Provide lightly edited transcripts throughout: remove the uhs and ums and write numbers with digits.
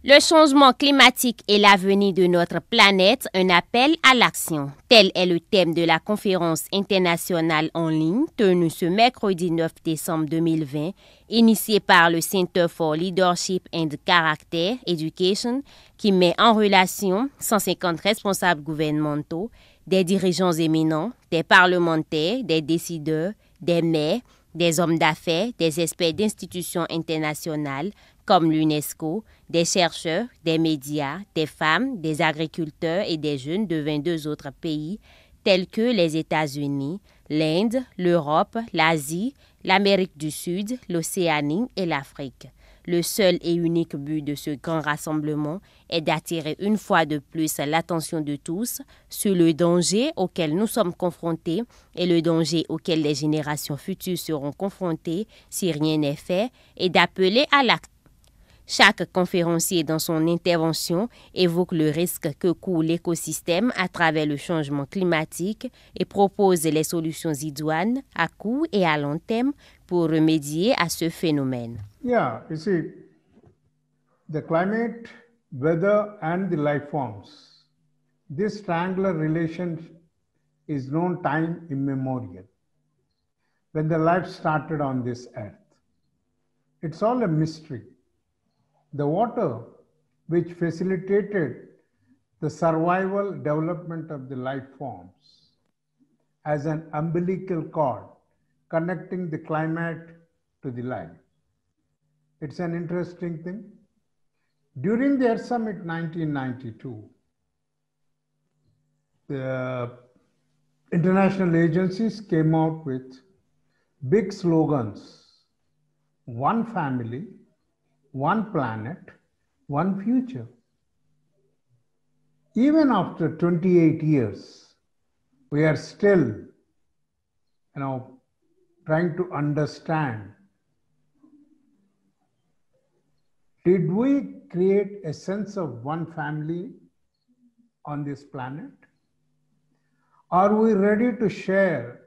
Le changement climatique et l'avenir de notre planète, un appel à l'action. Tel est le thème de la conférence internationale en ligne tenue ce mercredi 9 décembre 2020, initiée par le Center for Leadership and CARACTÈRE Education, qui met en relation 150 responsables gouvernementaux, des dirigeants éminents, des parlementaires, des décideurs, des maires, des hommes d'affaires, des experts d'institutions internationales comme l'UNESCO, des chercheurs, des médias, des femmes, des agriculteurs et des jeunes de 22 autres pays tels que les États-Unis, l'Inde, l'Europe, l'Asie, l'Amérique du Sud, l'Océanie et l'Afrique. Le seul et unique but de ce grand rassemblement est d'attirer une fois de plus l'attention de tous sur le danger auquel nous sommes confrontés et le danger auquel les générations futures seront confrontées si rien n'est fait et d'appeler à l'acte. Chaque conférencier dans son intervention évoque le risque que court l'écosystème à travers le changement climatique et propose les solutions idoines à court et à long terme pour remédier à ce phénomène. Yeah, you see, the climate, weather, and the life forms. This triangular relation is known time immemorial, when the life started on this earth. It's all a mystery. The water, which facilitated the survival development of the life forms, as an umbilical cord connecting the climate to the life. It's an interesting thing. During the Earth Summit 1992, the international agencies came out with big slogans: one family, one planet, one future. Even after 28 years, we are still, trying to understand, did we create a sense of one family on this planet? Are we ready to share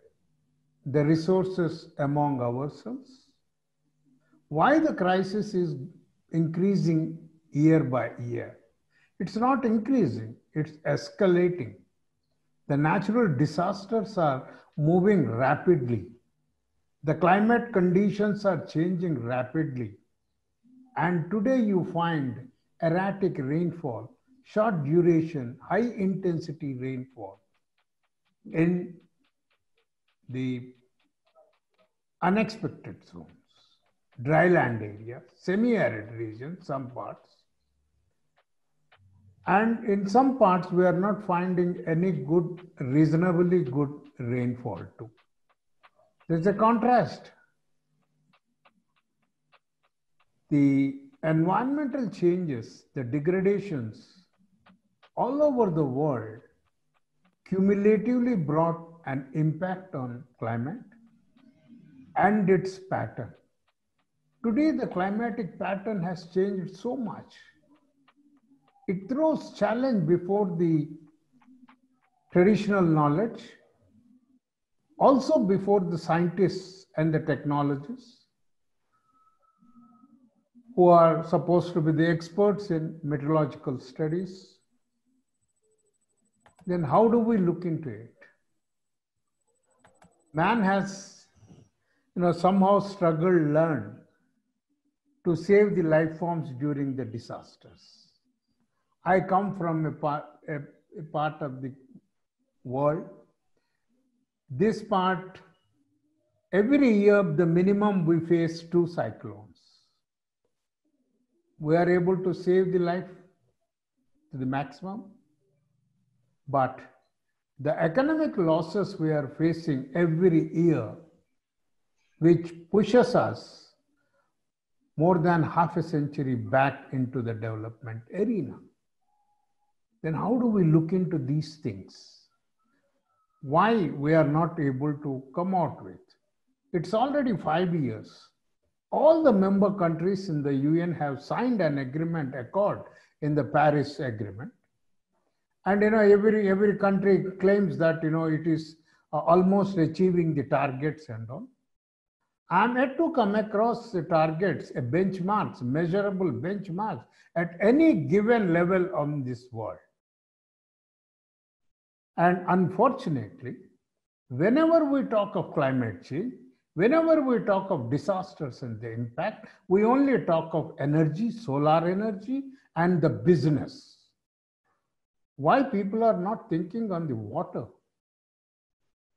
the resources among ourselves? Why the crisis is increasing year by year? It's not increasing, it's escalating. The natural disasters are moving rapidly. The climate conditions are changing rapidly. And today you find erratic rainfall, short duration, high intensity rainfall in the unexpected zones, dryland areas, semi-arid regions, some parts. And in some parts, we are not finding any good, reasonably good rainfall too. There's a contrast. The environmental changes, the degradations all over the world cumulatively brought an impact on climate and its pattern. Today, the climatic pattern has changed so much. It throws challenge before the traditional knowledge, also before the scientists and the technologists who are supposed to be the experts in meteorological studies. Then how do we look into it? Man has, somehow struggled, learned to save the life forms during the disasters. I come from a part of the world. This part, every year, the minimum we face 2 cyclones. We are able to save the life to the maximum, but the economic losses we are facing every year, which pushes us more than half a century back into the development arena. Then how do we look into these things? Why we are not able to come out with? It's already 5 years. All the member countries in the UN have signed an agreement, accord in the Paris Agreement. And every country claims that it is almost achieving the targets and all. I'm yet to come across the targets, benchmarks, measurable benchmarks at any given level on this world. And unfortunately, whenever we talk of climate change, whenever we talk of disasters and the impact, we only talk of energy, solar energy, and the business. Why people are not thinking on the water?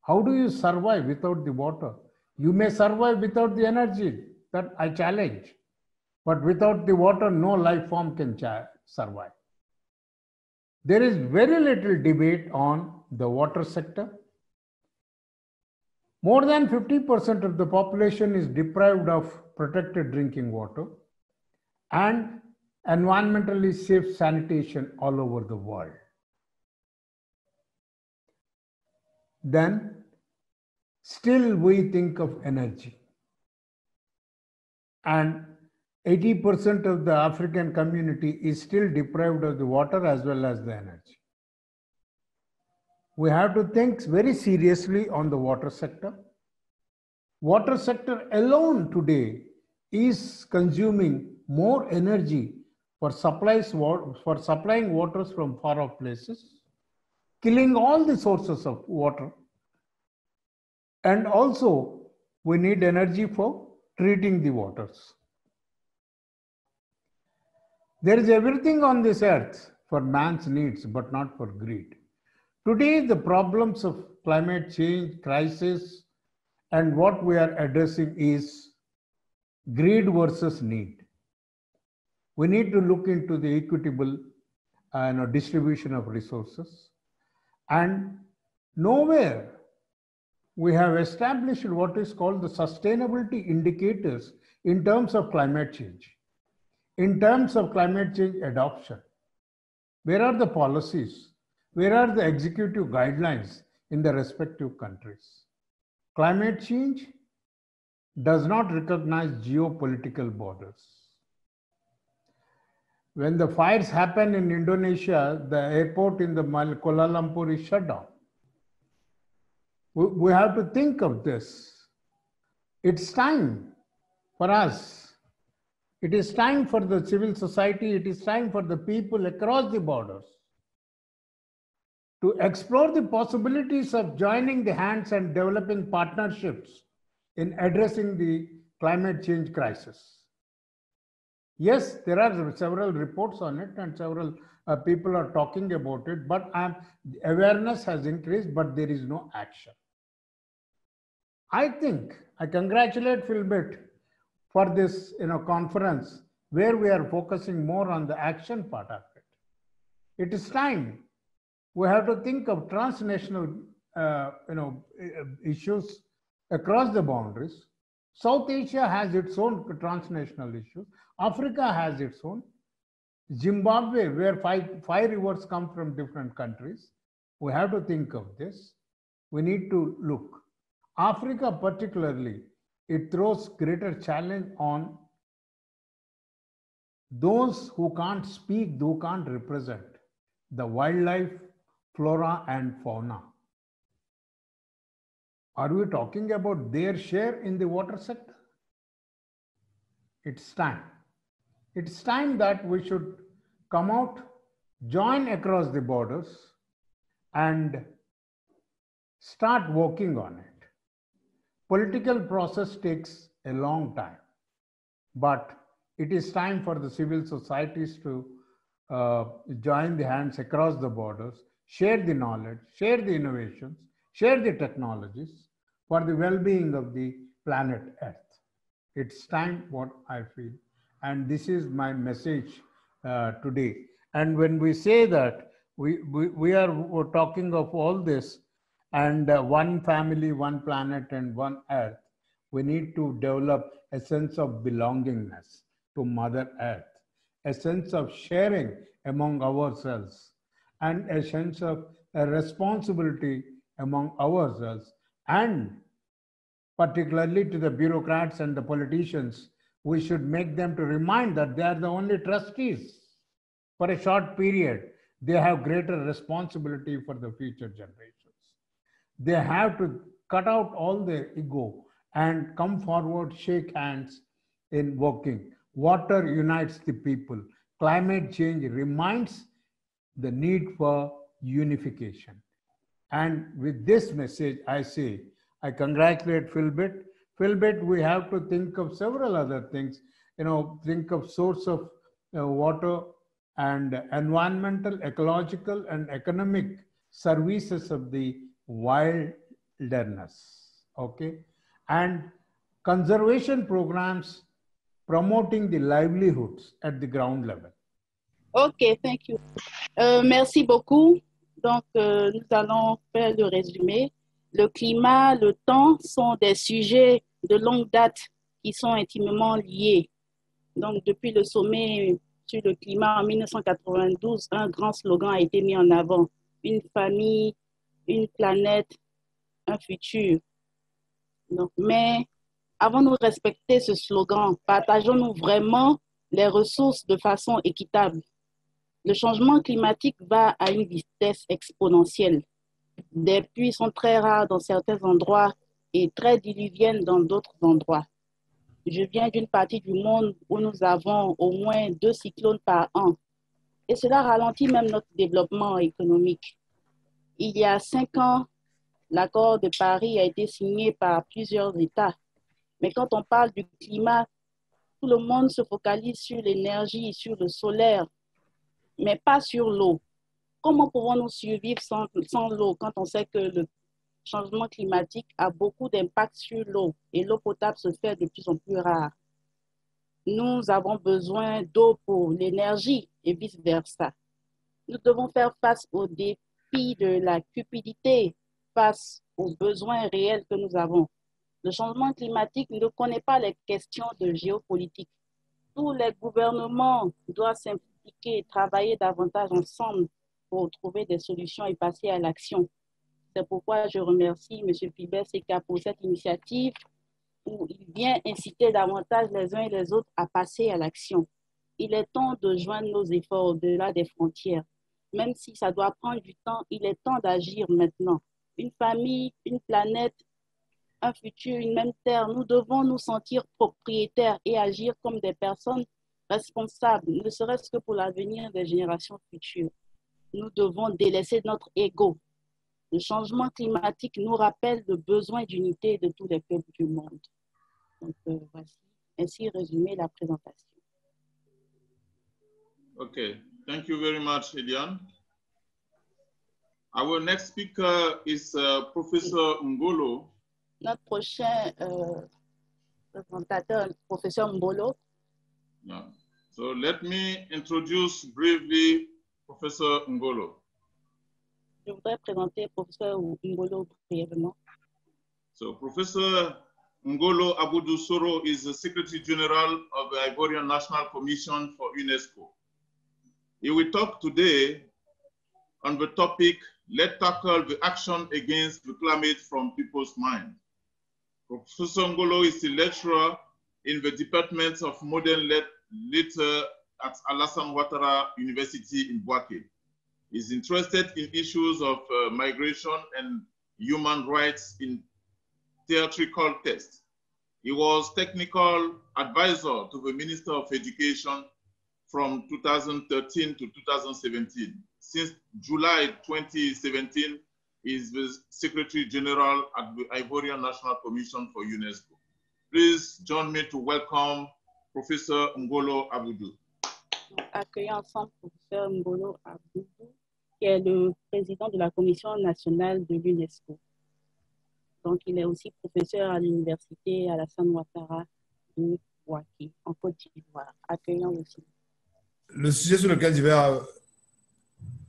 How do you survive without the water? You may survive without the energy, that I challenge. But without the water, no life form can survive. There is very little debate on the water sector. More than 50% of the population is deprived of protected drinking water and environmentally safe sanitation all over the world. Then still we think of energy. And 80% of the African community is still deprived of the water as well as the energy. We have to think very seriously on the water sector. Water sector alone today is consuming more energy for supplying waters from far off places, killing all the sources of water. And also we need energy for treating the waters. There is everything on this earth for man's needs, but not for greed. Today, the problems of climate change, crisis, and what we are addressing is greed versus need. We need to look into the equitable distribution of resources. And nowhere we have established what is called the sustainability indicators in terms of climate change. In terms of climate change adoption, where are the policies? Where are the executive guidelines in the respective countries? Climate change does not recognize geopolitical borders. When the fires happen in Indonesia, the airport in the Kuala Lumpur is shut down. We have to think of this. It's time for us. It is time for the civil society. It is time for the people across the borders to explore the possibilities of joining the hands and developing partnerships in addressing the climate change crisis. Yes, there are several reports on it and several people are talking about it, but awareness has increased, but there is no action. I think I congratulate Philbert for this conference where we are focusing more on the action part of it. It is time. We have to think of transnational issues across the boundaries. South Asia has its own transnational issues. Africa has its own. Zimbabwe, where five rivers come from different countries. We have to think of this. We need to look. Africa particularly, it throws greater challenge on those who can't speak, who can't represent the wildlife, flora and fauna. Are we talking about their share in the water sector? It's time. It's time that we should come out, join across the borders and start working on it. Political process takes a long time, but it is time for the civil societies to join the hands across the borders, share the knowledge, share the innovations, share the technologies for the well-being of the planet Earth. It's time, what I feel. And this is my message today. And when we say that we're talking of all this and one family, one planet and one Earth, we need to develop a sense of belongingness to Mother Earth, a sense of sharing among ourselves, and a sense of a responsibility among ourselves, and particularly to the bureaucrats and the politicians, we should make them to remind that they are the only trustees for a short period. They have greater responsibility for the future generations. They have to cut out all the ego and come forward, shake hands in working. Water unites the people. Climate change reminds the need for unification. And with this message, I say, I congratulate Philbit. Philbit, we have to think of several other things. Think of source of water and environmental, ecological, and economic services of the wilderness. Okay, and conservation programs promoting the livelihoods at the ground level. Ok, thank you. Merci beaucoup. Donc, nous allons faire le résumé. Le climat, le temps sont des sujets de longue date qui sont intimement liés. Donc, depuis le sommet sur le climat en 1992, un grand slogan a été mis en avant. Une famille, une planète, un futur. Donc, mais avons-nous respecté ce slogan? Partageons-nous vraiment les ressources de façon équitable? Le changement climatique va à une vitesse exponentielle. Des pluies sont très rares dans certains endroits et très diluviennes dans d'autres endroits. Je viens d'une partie du monde où nous avons au moins 2 cyclones par an. Et cela ralentit même notre développement économique. Il y a 5 ans, l'accord de Paris a été signé par plusieurs États. Mais quand on parle du climat, tout le monde se focalise sur l'énergie, sur le solaire, mais pas sur l'eau. Comment pouvons-nous survivre sans l'eau quand on sait que le changement climatique a beaucoup d'impact sur l'eau et l'eau potable se fait de plus en plus rare? Nous avons besoin d'eau pour l'énergie et vice-versa. Nous devons faire face aux défis de la cupidité, face aux besoins réels que nous avons. Le changement climatique ne connaît pas les questions de géopolitique. Tous les gouvernements doivent s'impliquer et travailler davantage ensemble pour trouver des solutions et passer à l'action. C'est pourquoi je remercie M. Philbert-Seka pour cette initiative où il vient inciter davantage les uns et les autres à passer à l'action. Il est temps de joindre nos efforts au-delà des frontières. Même si ça doit prendre du temps, il est temps d'agir maintenant. Une famille, une planète, un futur, une même terre, nous devons nous sentir propriétaires et agir comme des personnes responsables, ne serait-ce que pour l'avenir des générations futures. Nous devons délaisser notre ego. Le changement climatique nous rappelle le besoin d'unité de tous les peuples du monde. Donc, voici ainsi résumé la présentation. Okay, thank you very much, Eliane. Our next speaker is Professor Ngolo. Notre prochain présentateur, professeur Mbolo. Yeah. So let me introduce briefly Professor Ngolo. Je voudrais présenter professeur Mbolo brièvement. So Professor Ngolo Abudou Soro is the Secretary General of the Ivorian National Commission for UNESCO. He will talk today on the topic, let's tackle the action against the climate from people's mind. Professor Ngolo is a lecturer in the Department of Modern Literature at Alassane Ouattara University in Bouaké. He's interested in issues of migration and human rights in theatrical text. He was technical advisor to the Minister of Education from 2013 to 2017. Since July 2017, he is the Secretary General at the Ivorian National Commission for UNESCO. Please join me to welcome Professor Ngolo Abudou. Accueillons ensemble professeur Ngolo Abudou, qui est le président de la Commission nationale de l'UNESCO. Donc, il est aussi professeur à l'université Alassane Ouattara de Bouaké, en Côte d'Ivoire. Accueillons aussi. Le sujet sur lequel je vais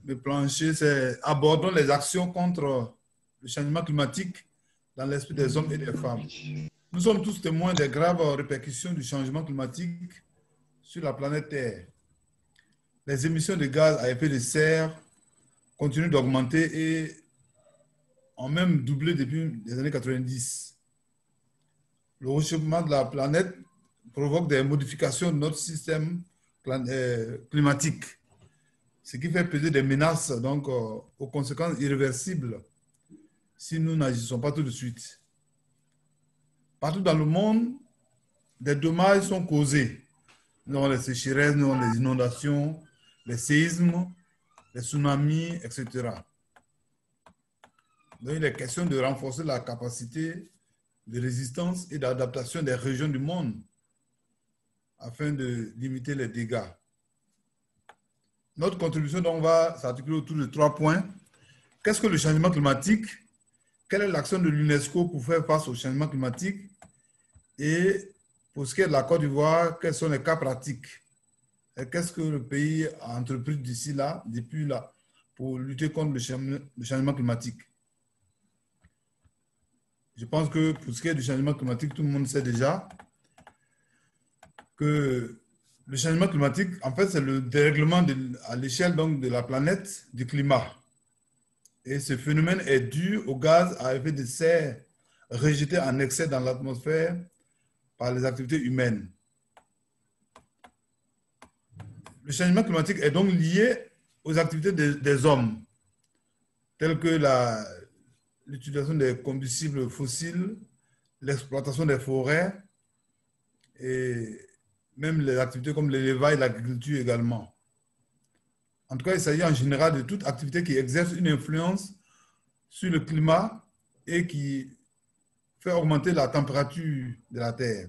me plancher, c'est abordons les actions contre le changement climatique dans l'esprit des hommes et des femmes. Nous sommes tous témoins des graves répercussions du changement climatique sur la planète Terre. Les émissions de gaz à effet de serre continuent d'augmenter et ont même doublé depuis les années 90. Le réchauffement de la planète provoque des modifications de notre système climatique, ce qui fait peser des menaces donc, aux conséquences irréversibles si nous n'agissons pas tout de suite. Partout dans le monde, des dommages sont causés. Nous avons les sécheresses, nous avons les inondations, les séismes, les tsunamis, etc. Donc, il est question de renforcer la capacité de résistance et d'adaptation des régions du monde afin de limiter les dégâts. Notre contribution donc va s'articuler autour de 3 points. Qu'est-ce que le changement climatique? Quelle est l'action de l'UNESCO pour faire face au changement climatique? Et pour ce qui est de la Côte d'Ivoire, quels sont les cas pratiques? Et qu'est-ce que le pays a entrepris depuis là, pour lutter contre le changement climatique? Je pense que pour ce qui est du changement climatique, tout le monde sait déjà que le changement climatique, en fait, c'est le dérèglement à l'échelle de la planète du climat. Et ce phénomène est dû aux gaz à effet de serre rejetés en excès dans l'atmosphère par les activités humaines. Le changement climatique est donc lié aux activités des hommes, telles que l'utilisation des combustibles fossiles, l'exploitation des forêts et même les activités comme l'élevage et l'agriculture également. En tout cas, il s'agit en général de toute activité qui exerce une influence sur le climat et qui fait augmenter la température de la Terre.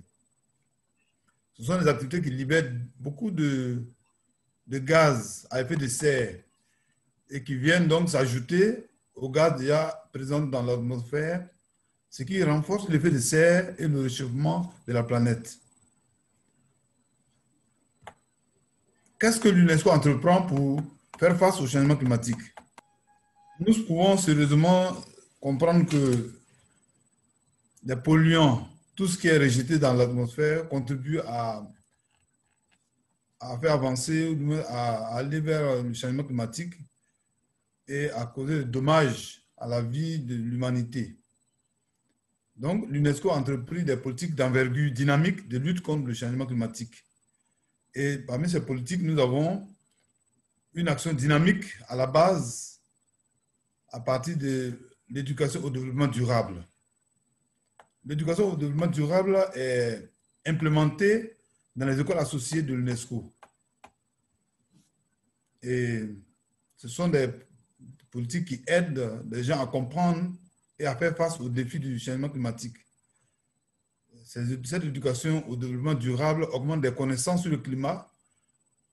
Ce sont des activités qui libèrent beaucoup de gaz à effet de serre et qui viennent donc s'ajouter aux gaz déjà présents dans l'atmosphère, ce qui renforce l'effet de serre et le réchauffement de la planète. Qu'est-ce que l'UNESCO entreprend pour faire face au changement climatique? Nous pouvons sérieusement comprendre que les polluants, tout ce qui est rejeté dans l'atmosphère, contribue à faire avancer, à aller vers le changement climatique et à causer des dommages à la vie de l'humanité. Donc, l'UNESCO a entrepris des politiques d'envergure dynamique de lutte contre le changement climatique. Et parmi ces politiques, nous avons une action dynamique à la base à partir de l'éducation au développement durable. L'éducation au développement durable est implémentée dans les écoles associées de l'UNESCO. Et ce sont des politiques qui aident les gens à comprendre et à faire face aux défis du changement climatique. Cette éducation au développement durable augmente des connaissances sur le climat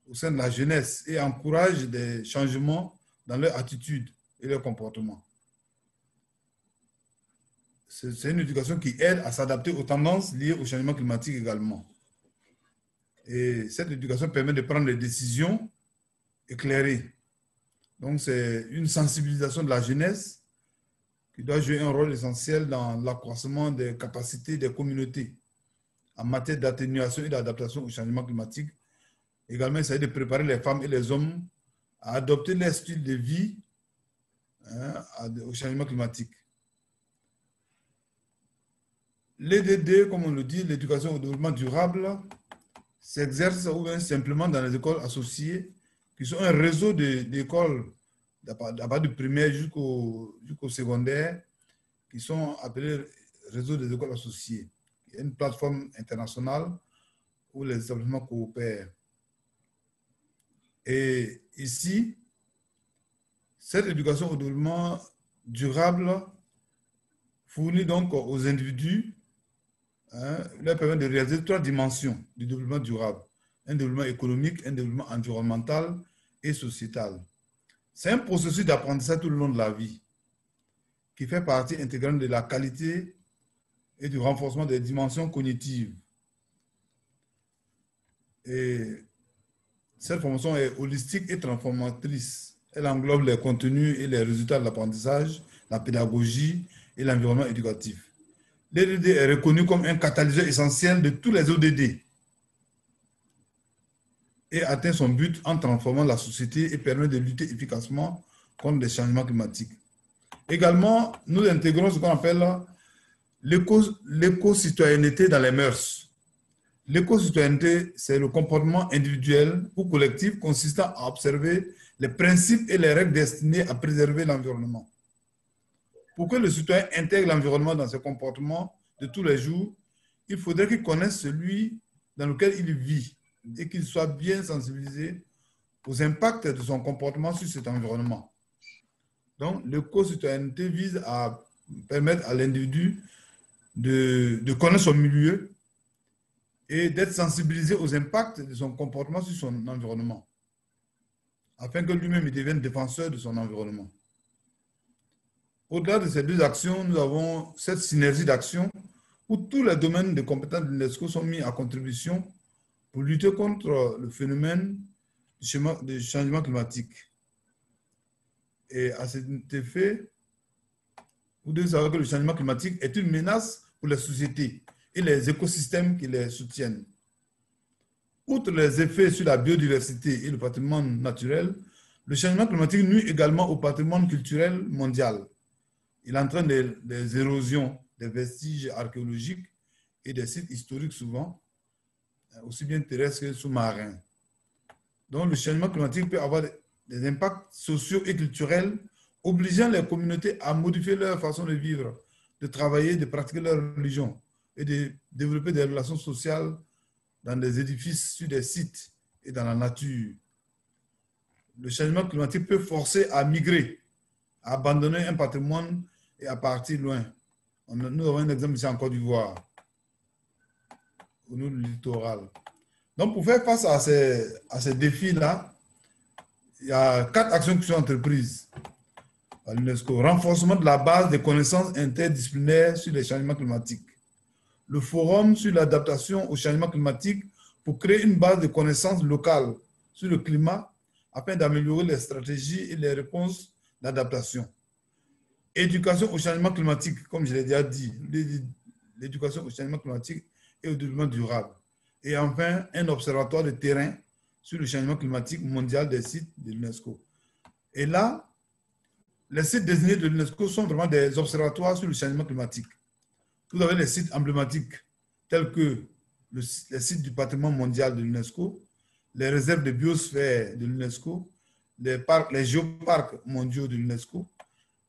au sein de la jeunesse et encourage des changements dans leur attitude et leur comportement. C'est une éducation qui aide à s'adapter aux tendances liées au changement climatique également. Et cette éducation permet de prendre des décisions éclairées. Donc, c'est une sensibilisation de la jeunesse qui doit jouer un rôle essentiel dans l'accroissement des capacités des communautés en matière d'atténuation et d'adaptation au changement climatique. Également, il s'agit de préparer les femmes et les hommes à adopter leur style de vie au changement climatique. L'EDD, comme on le dit, l'éducation au développement durable, s'exerce ou bien simplement dans les écoles associées, qui sont un réseau d'écoles à partir du primaire jusqu'au secondaire, qui sont appelés réseau des écoles associées. Il y a une plateforme internationale où les établissements coopèrent. Et ici, cette éducation au développement durable fournit donc aux individus, leur permet de réaliser 3 dimensions du développement durable. Un développement économique, un développement environnemental et sociétal. C'est un processus d'apprentissage tout le long de la vie qui fait partie intégrante de la qualité et du renforcement des dimensions cognitives. Et cette formation est holistique et transformatrice. Elle englobe les contenus et les résultats de l'apprentissage, la pédagogie et l'environnement éducatif. L'EDD est reconnu comme un catalyseur essentiel de tous les ODD et atteint son but en transformant la société et permet de lutter efficacement contre les changements climatiques. Également, nous intégrons ce qu'on appelle l'éco-citoyenneté dans les mœurs. L'éco-citoyenneté, c'est le comportement individuel ou collectif consistant à observer les principes et les règles destinés à préserver l'environnement. Pour que le citoyen intègre l'environnement dans ses comportements de tous les jours, il faudrait qu'il connaisse celui dans lequel il vit et qu'il soit bien sensibilisé aux impacts de son comportement sur cet environnement. Donc, l'éco-citoyenneté vise à permettre à l'individu de connaître son milieu et d'être sensibilisé aux impacts de son comportement sur son environnement, afin que lui-même devienne défenseur de son environnement. Au-delà de ces deux actions, nous avons cette synergie d'actions où tous les domaines de compétences de l'UNESCO sont mis à contribution pour lutter contre le phénomène du changement climatique. Et à cet effet, vous devez savoir que le changement climatique est une menace pour les sociétés et les écosystèmes qui les soutiennent. Outre les effets sur la biodiversité et le patrimoine naturel, le changement climatique nuit également au patrimoine culturel mondial. Il entraîne des érosions des vestiges archéologiques et des sites historiques souvent, aussi bien terrestres que sous-marins. Donc le changement climatique peut avoir des impacts sociaux et culturels, obligeant les communautés à modifier leur façon de vivre, de travailler, de pratiquer leur religion et de développer des relations sociales dans des édifices, sur des sites et dans la nature. Le changement climatique peut forcer à migrer, à abandonner un patrimoine et à partir loin. Nous avons un exemple ici en Côte d'Ivoire, au niveau du littoral. Donc, pour faire face à ces défis-là, il y a 4 actions qui sont entreprises à l'UNESCO. Renforcement de la base des connaissances interdisciplinaires sur les changements climatiques. Le forum sur l'adaptation au changement climatique pour créer une base de connaissances locales sur le climat afin d'améliorer les stratégies et les réponses d'adaptation. Éducation au changement climatique, comme je l'ai déjà dit, l'éducation au changement climatique et au développement durable. Et enfin, un observatoire de terrain sur le changement climatique mondial des sites de l'UNESCO. Et là, les sites désignés de l'UNESCO sont vraiment des observatoires sur le changement climatique. Vous avez les sites emblématiques tels que les sites du patrimoine mondial de l'UNESCO, les réserves de biosphère de l'UNESCO, les géoparcs mondiaux de l'UNESCO,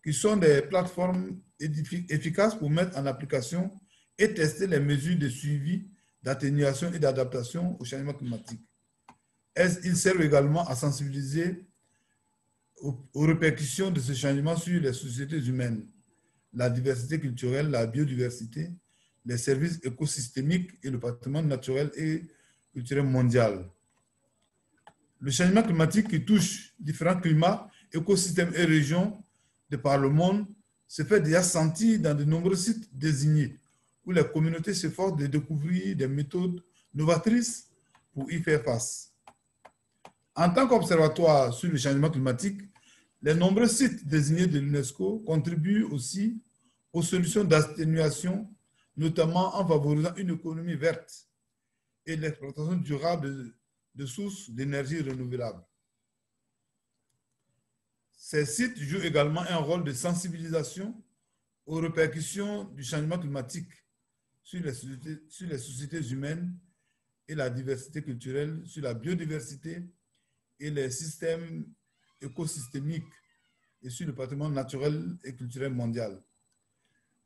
qui sont des plateformes efficaces pour mettre en application et tester les mesures de suivi, d'atténuation et d'adaptation au changement climatique. Ils servent également à sensibiliser aux répercussions de ce changement sur les sociétés humaines, la diversité culturelle, la biodiversité, les services écosystémiques et le patrimoine naturel et culturel mondial. Le changement climatique qui touche différents climats, écosystèmes et régions de par le monde se fait déjà sentir dans de nombreux sites désignés où les communautés s'efforcent de découvrir des méthodes novatrices pour y faire face. En tant qu'observatoire sur le changement climatique, les nombreux sites désignés de l'UNESCO contribuent aussi aux solutions d'atténuation, notamment en favorisant une économie verte et l'exploitation durable de sources d'énergie renouvelable. Ces sites jouent également un rôle de sensibilisation aux répercussions du changement climatique sur les sociétés humaines et la diversité culturelle, sur la biodiversité et les systèmes écosystémiques et sur le patrimoine naturel et culturel mondial.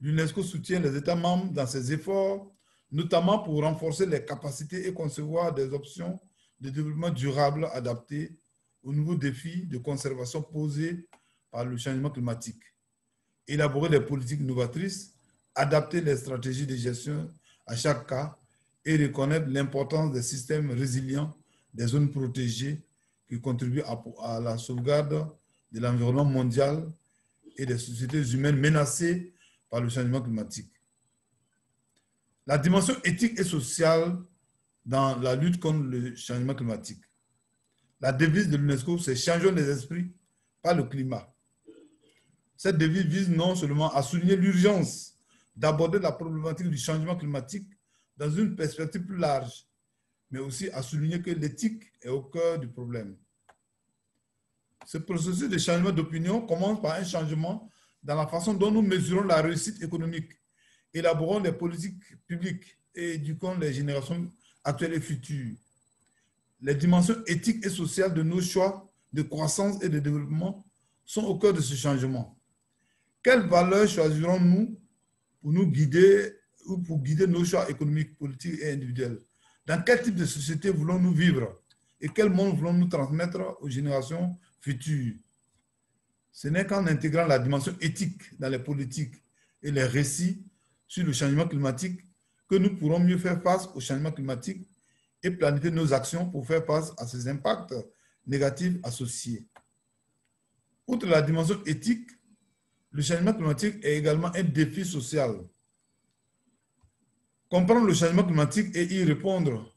L'UNESCO soutient les États membres dans ces efforts, notamment pour renforcer les capacités et concevoir des options de développement durable adaptées aux nouveaux défis de conservation posés par le changement climatique, élaborer des politiques novatrices, adapter les stratégies de gestion à chaque cas et reconnaître l'importance des systèmes résilients, des zones protégées qui contribuent à la sauvegarde de l'environnement mondial et des sociétés humaines menacées par le changement climatique. La dimension éthique et sociale dans la lutte contre le changement climatique. La devise de l'UNESCO, c'est « Changeons les esprits par le climat ». Cette devise vise non seulement à souligner l'urgence d'aborder la problématique du changement climatique dans une perspective plus large, mais aussi à souligner que l'éthique est au cœur du problème. Ce processus de changement d'opinion commence par un changement dans la façon dont nous mesurons la réussite économique, élaborons les politiques publiques et éduquons les générations actuelles et futures. Les dimensions éthiques et sociales de nos choix de croissance et de développement sont au cœur de ce changement. Quelles valeurs choisirons-nous pour nous guider ou pour guider nos choix économiques, politiques et individuels. Dans quel type de société voulons-nous vivre et quel monde voulons-nous transmettre aux générations futures? Ce n'est qu'en intégrant la dimension éthique dans les politiques et les récits sur le changement climatique que nous pourrons mieux faire face au changement climatique et planifier nos actions pour faire face à ces impacts négatifs associés. Outre la dimension éthique, le changement climatique est également un défi social. Comprendre le changement climatique et y répondre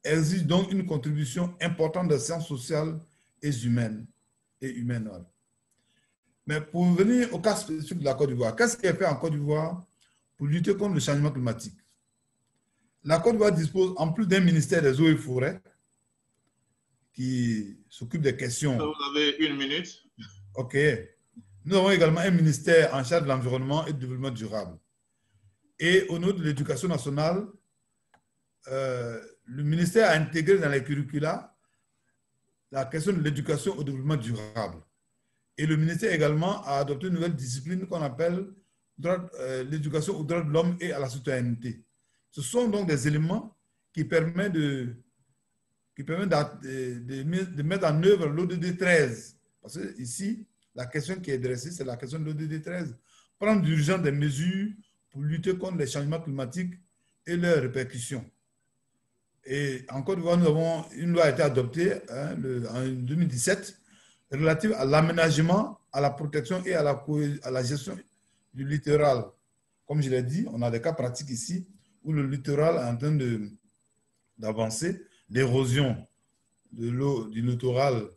exige donc une contribution importante des sciences sociales et humaines. Mais pour venir au cas spécifique de la Côte d'Ivoire, qu'est-ce qui est fait en Côte d'Ivoire pour lutter contre le changement climatique? La Côte d'Ivoire dispose, en plus d'un ministère des eaux et forêts, qui s'occupe des questions. Vous avez 1 minute. OK. Nous avons également un ministère en charge de l'environnement et du développement durable. Et au niveau de l'éducation nationale, le ministère a intégré dans les curricula la question de l'éducation au développement durable. Et le ministère également a adopté une nouvelle discipline qu'on appelle l'éducation aux droits de l'homme et à la citoyenneté. Ce sont donc des éléments qui permettent de mettre en œuvre l'ODD 13. Parce que ici, la question qui est dressée, c'est la question de l'ODD 13. Prendre d'urgence des mesures pour lutter contre les changements climatiques et leurs répercussions. Et en Côte d'Ivoire, nous avons une loi a été adoptée en 2017 relative à l'aménagement, à la protection et à la gestion du littoral. Comme je l'ai dit, on a des cas pratiques ici où le littoral est en train d'avancer, l'érosion de l'eau du littoral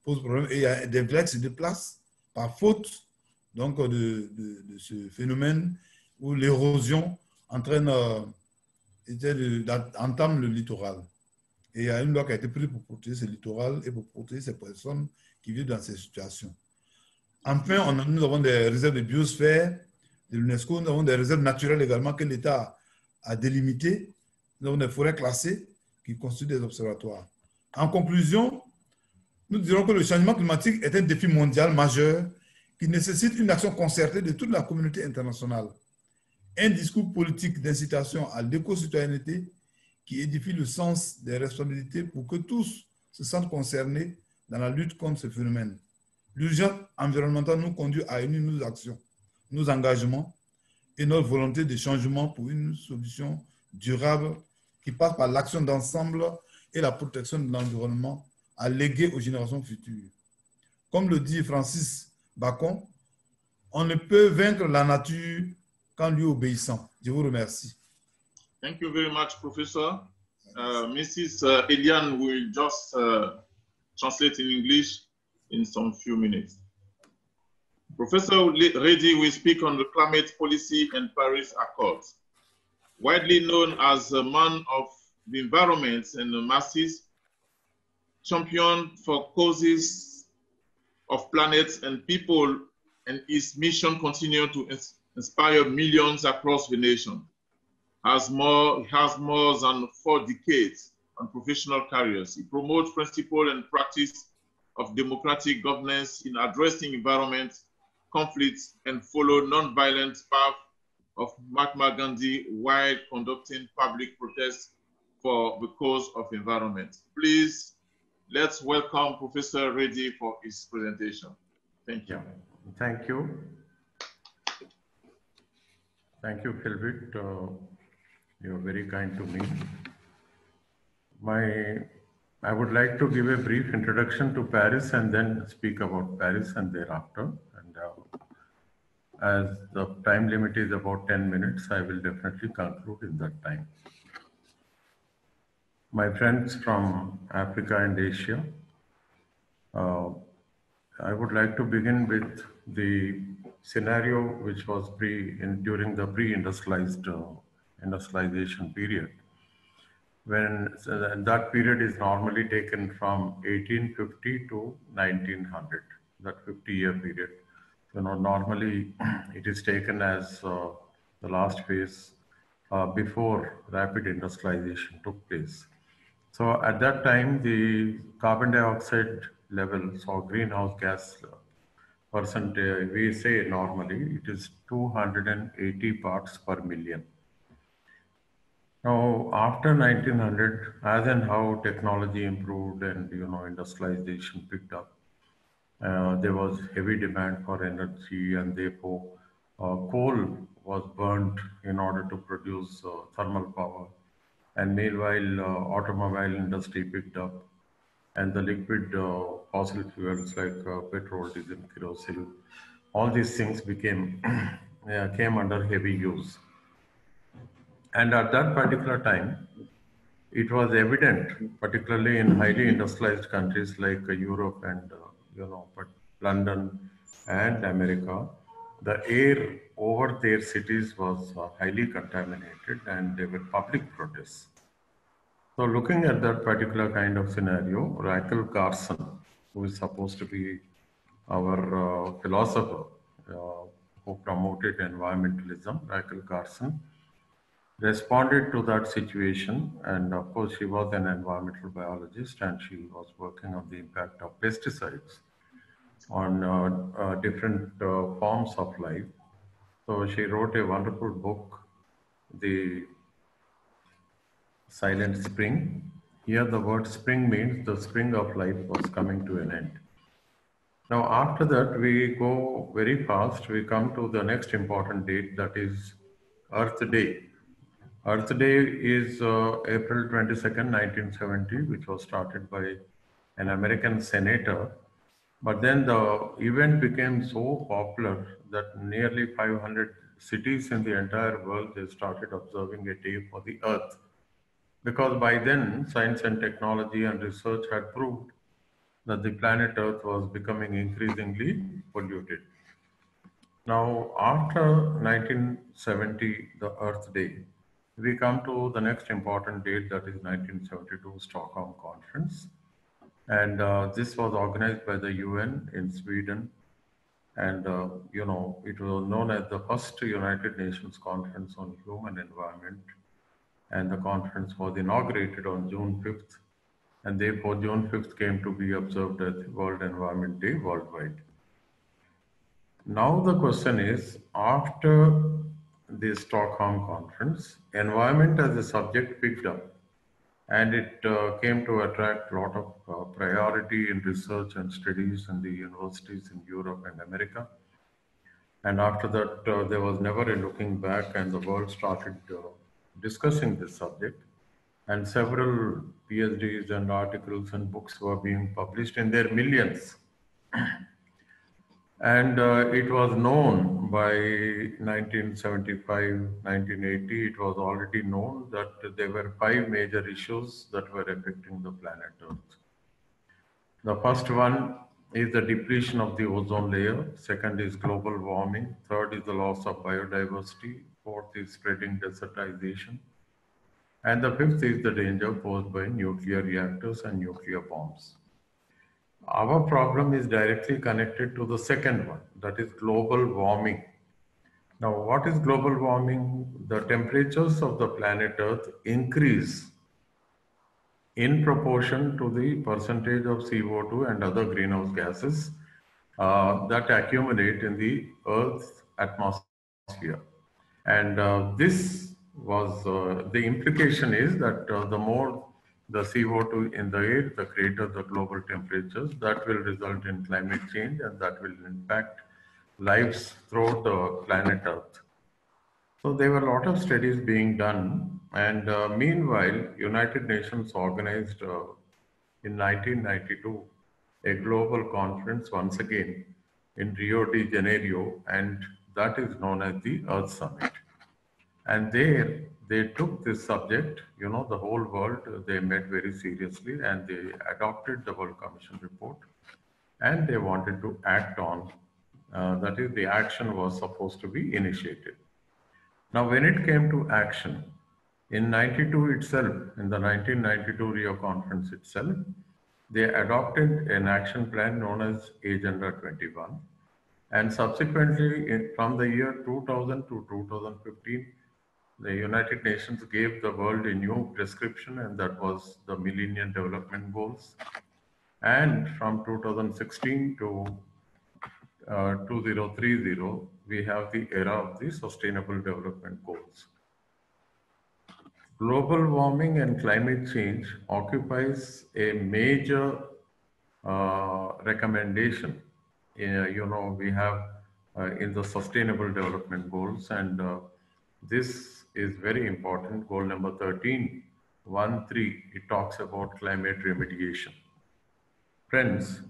pose problème et il y a des vagues qui se déplacent par faute donc, de ce phénomène où l'érosion entame le littoral. Et il y a une loi qui a été prise pour protéger ce littoral et pour protéger ces personnes qui vivent dans ces situations. Enfin, nous avons des réserves de biosphère de l'UNESCO, nous avons des réserves naturelles également que l'État a délimitées, nous avons des forêts classées qui constituent des observatoires. En conclusion, nous dirons que le changement climatique est un défi mondial majeur qui nécessite une action concertée de toute la communauté internationale. Un discours politique d'incitation à l'éco-citoyenneté qui édifie le sens des responsabilités pour que tous se sentent concernés dans la lutte contre ce phénomène. L'urgence environnementale nous conduit à unir nos actions, nos engagements et notre volonté de changement pour une solution durable qui passe par l'action d'ensemble et la protection de l'environnement à léguer aux générations futures. Comme le dit Francis Bacon, on ne peut vaincre la nature qu'en lui obéissant. Je vous remercie. Thank you very much, Professor. Mrs. Eliane will just translate in English in some few minutes. Professor Reddy will speak on the climate policy and Paris Accords. Widely known as a man of the environment and the masses, champion for causes of planets and people, and his mission continues to inspire millions across the nation. Has more than 4 decades on professional careers. He promotes principle and practice of democratic governance in addressing environment conflicts and follow non-violent path of Mahatma Gandhi while conducting public protests for the cause of environment. Please, let's welcome Professor Reddy for his presentation. Thank you. Thank you. Thank you, Philbert. You're very kind to me. I would like to give a brief introduction to Paris and then speak about Paris and thereafter. And as the time limit is about 10 minutes, I will definitely conclude in that time. My friends from Africa and Asia, I would like to begin with the scenario which was during the industrialization period. When that period is normally taken from 1850 to 1900, that 50-year period. So normally it is taken as the last phase before rapid industrialization took place. So at that time, the carbon dioxide levels or greenhouse gas percentage, we say normally it is 280 parts per million. Now, after 1900, as and how technology improved and industrialization picked up, there was heavy demand for energy, and therefore coal was burnt in order to produce thermal power. And meanwhile, automobile industry picked up, and the liquid fossil fuels like petrol, diesel, kerosene, all these things became came under heavy use. And at that particular time, it was evident, particularly in highly industrialized countries like Europe and but London and America, the air over their cities was highly contaminated, and there were public protests. So, looking at that particular kind of scenario, Rachel Carson, who is supposed to be our philosopher who promoted environmentalism, Rachel Carson, responded to that situation. And of course, she was an environmental biologist, and she was working on the impact of pesticides on different forms of life. So she wrote a wonderful book, The Silent Spring. Here the word spring means the spring of life was coming to an end. Now after that, we go very fast. We come to the next important date, that is Earth Day. Earth Day is April 22nd, 1970, which was started by an American senator. But then the event became so popular that nearly 500 cities in the entire world, they started observing a day for the Earth. Because by then, science and technology and research had proved that the planet Earth was becoming increasingly polluted. Now, after 1970, the Earth Day, we come to the next important date, that is 1972 Stockholm Conference. And this was organized by the UN in Sweden. And, it was known as the first United Nations Conference on Human Environment. And the conference was inaugurated on June 5th. And therefore, June 5th came to be observed as World Environment Day worldwide. Now the question is, after the Stockholm Conference, environment as a subject picked up, and it came to attract a lot of priority in research and studies in the universities in Europe and America. And after that, there was never a looking back, and the world started discussing this subject. And several PhDs and articles and books were being published in their millions. And it was known by 1975, 1980, it was already known that there were 5 major issues that were affecting the planet Earth. The first one is the depletion of the ozone layer. Second is global warming. Third is the loss of biodiversity. Fourth is spreading desertization. And the fifth is the danger posed by nuclear reactors and nuclear bombs. Our problem is directly connected to the second one, that is global warming. Now, what is global warming? The temperatures of the planet Earth increase in proportion to the percentage of CO2 and other greenhouse gases that accumulate in the Earth's atmosphere. And this was, the implication is that the more the CO2 in the air, the greater the global temperatures, that will result in climate change, and that will impact lives throughout the planet Earth. So there were a lot of studies being done, and meanwhile, United Nations organized in 1992 a global conference once again in Rio de Janeiro, and that is known as the Earth Summit. And there, they took this subject, the whole world, they met very seriously, and they adopted the World Commission report, and they wanted to act on, that is, the action was supposed to be initiated. Now, when it came to action, in 92 itself, in the 1992 Rio conference itself, they adopted an action plan known as Agenda 21. And subsequently, from the year 2000 to 2015, the United Nations gave the world a new prescription, and that was the Millennium Development Goals. And from 2016 to 2030, we have the era of the Sustainable Development Goals. Global warming and climate change occupies a major recommendation. We have in the Sustainable Development Goals, and this is very important. Goal number 13, it talks about climate remediation. Friends,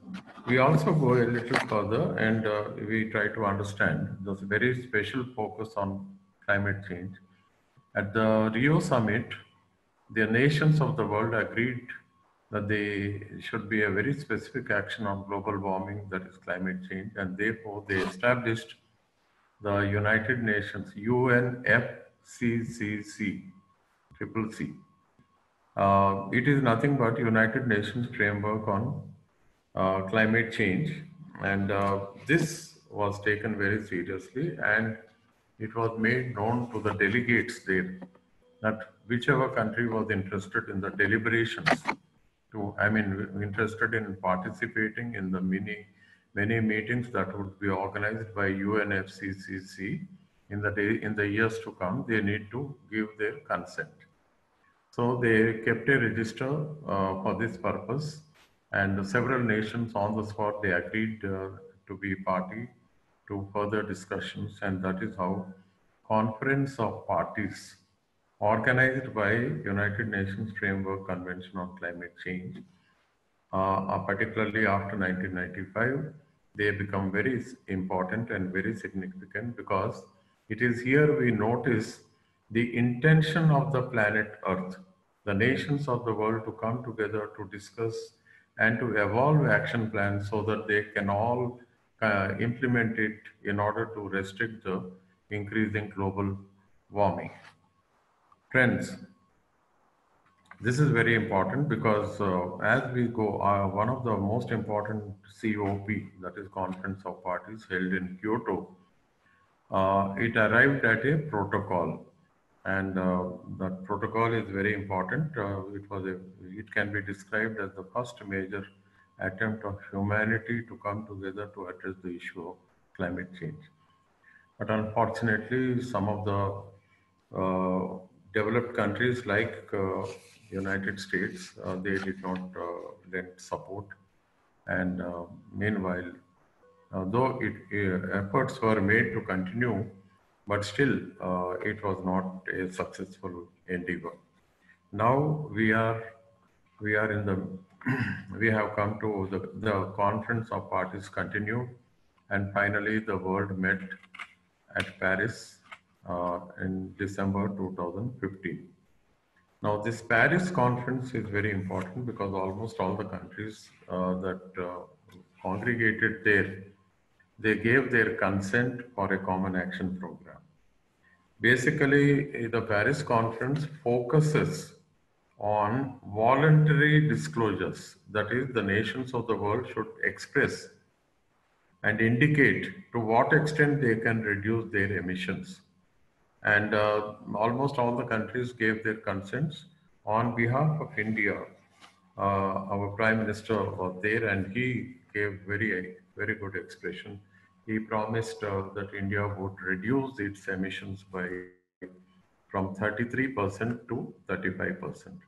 we also go a little further and we try to understand there's a very special focus on climate change. At the Rio summit, the nations of the world agreed that there should be a very specific action on global warming, that is climate change, and therefore they established the United Nations UNFCCC, triple C. It is nothing but United Nations framework on climate change, and this was taken very seriously, and it was made known to the delegates there that whichever country was interested in the deliberations interested in participating in the many meetings that would be organized by UNFCCC in the years to come, they need to give their consent. So they kept a register for this purpose, and several nations on the spot, they agreed to be party to further discussions, and that is how Conference of Parties organized by United Nations Framework Convention on Climate Change, particularly after 1995, they become very important and very significant, because it is here we notice the intention of the planet Earth, the nations of the world, to come together to discuss and to evolve action plans so that they can all implement it in order to restrict the increasing global warming. Friends, this is very important because as we go, one of the most important COP, that is Conference of Parties, held in Kyoto, it arrived at a protocol, and that protocol is very important. It can be described as the first major attempt of humanity to come together to address the issue of climate change. But unfortunately, some of the developed countries like United States, they did not lend support. And meanwhile, though efforts were made to continue, but still it was not a successful endeavor. Now we are in the, we have come to the Conference of Parties continued, and finally the world met at Paris in December 2015. Now, this Paris conference is very important because almost all the countries that congregated there, they gave their consent for a common action program. Basically, the Paris conference focuses on voluntary disclosures. That is, the nations of the world should express and indicate to what extent they can reduce their emissions. And almost all the countries gave their consents. On behalf of India, our Prime Minister was there, and he gave very good expression. He promised that India would reduce its emissions from 33% to 35%.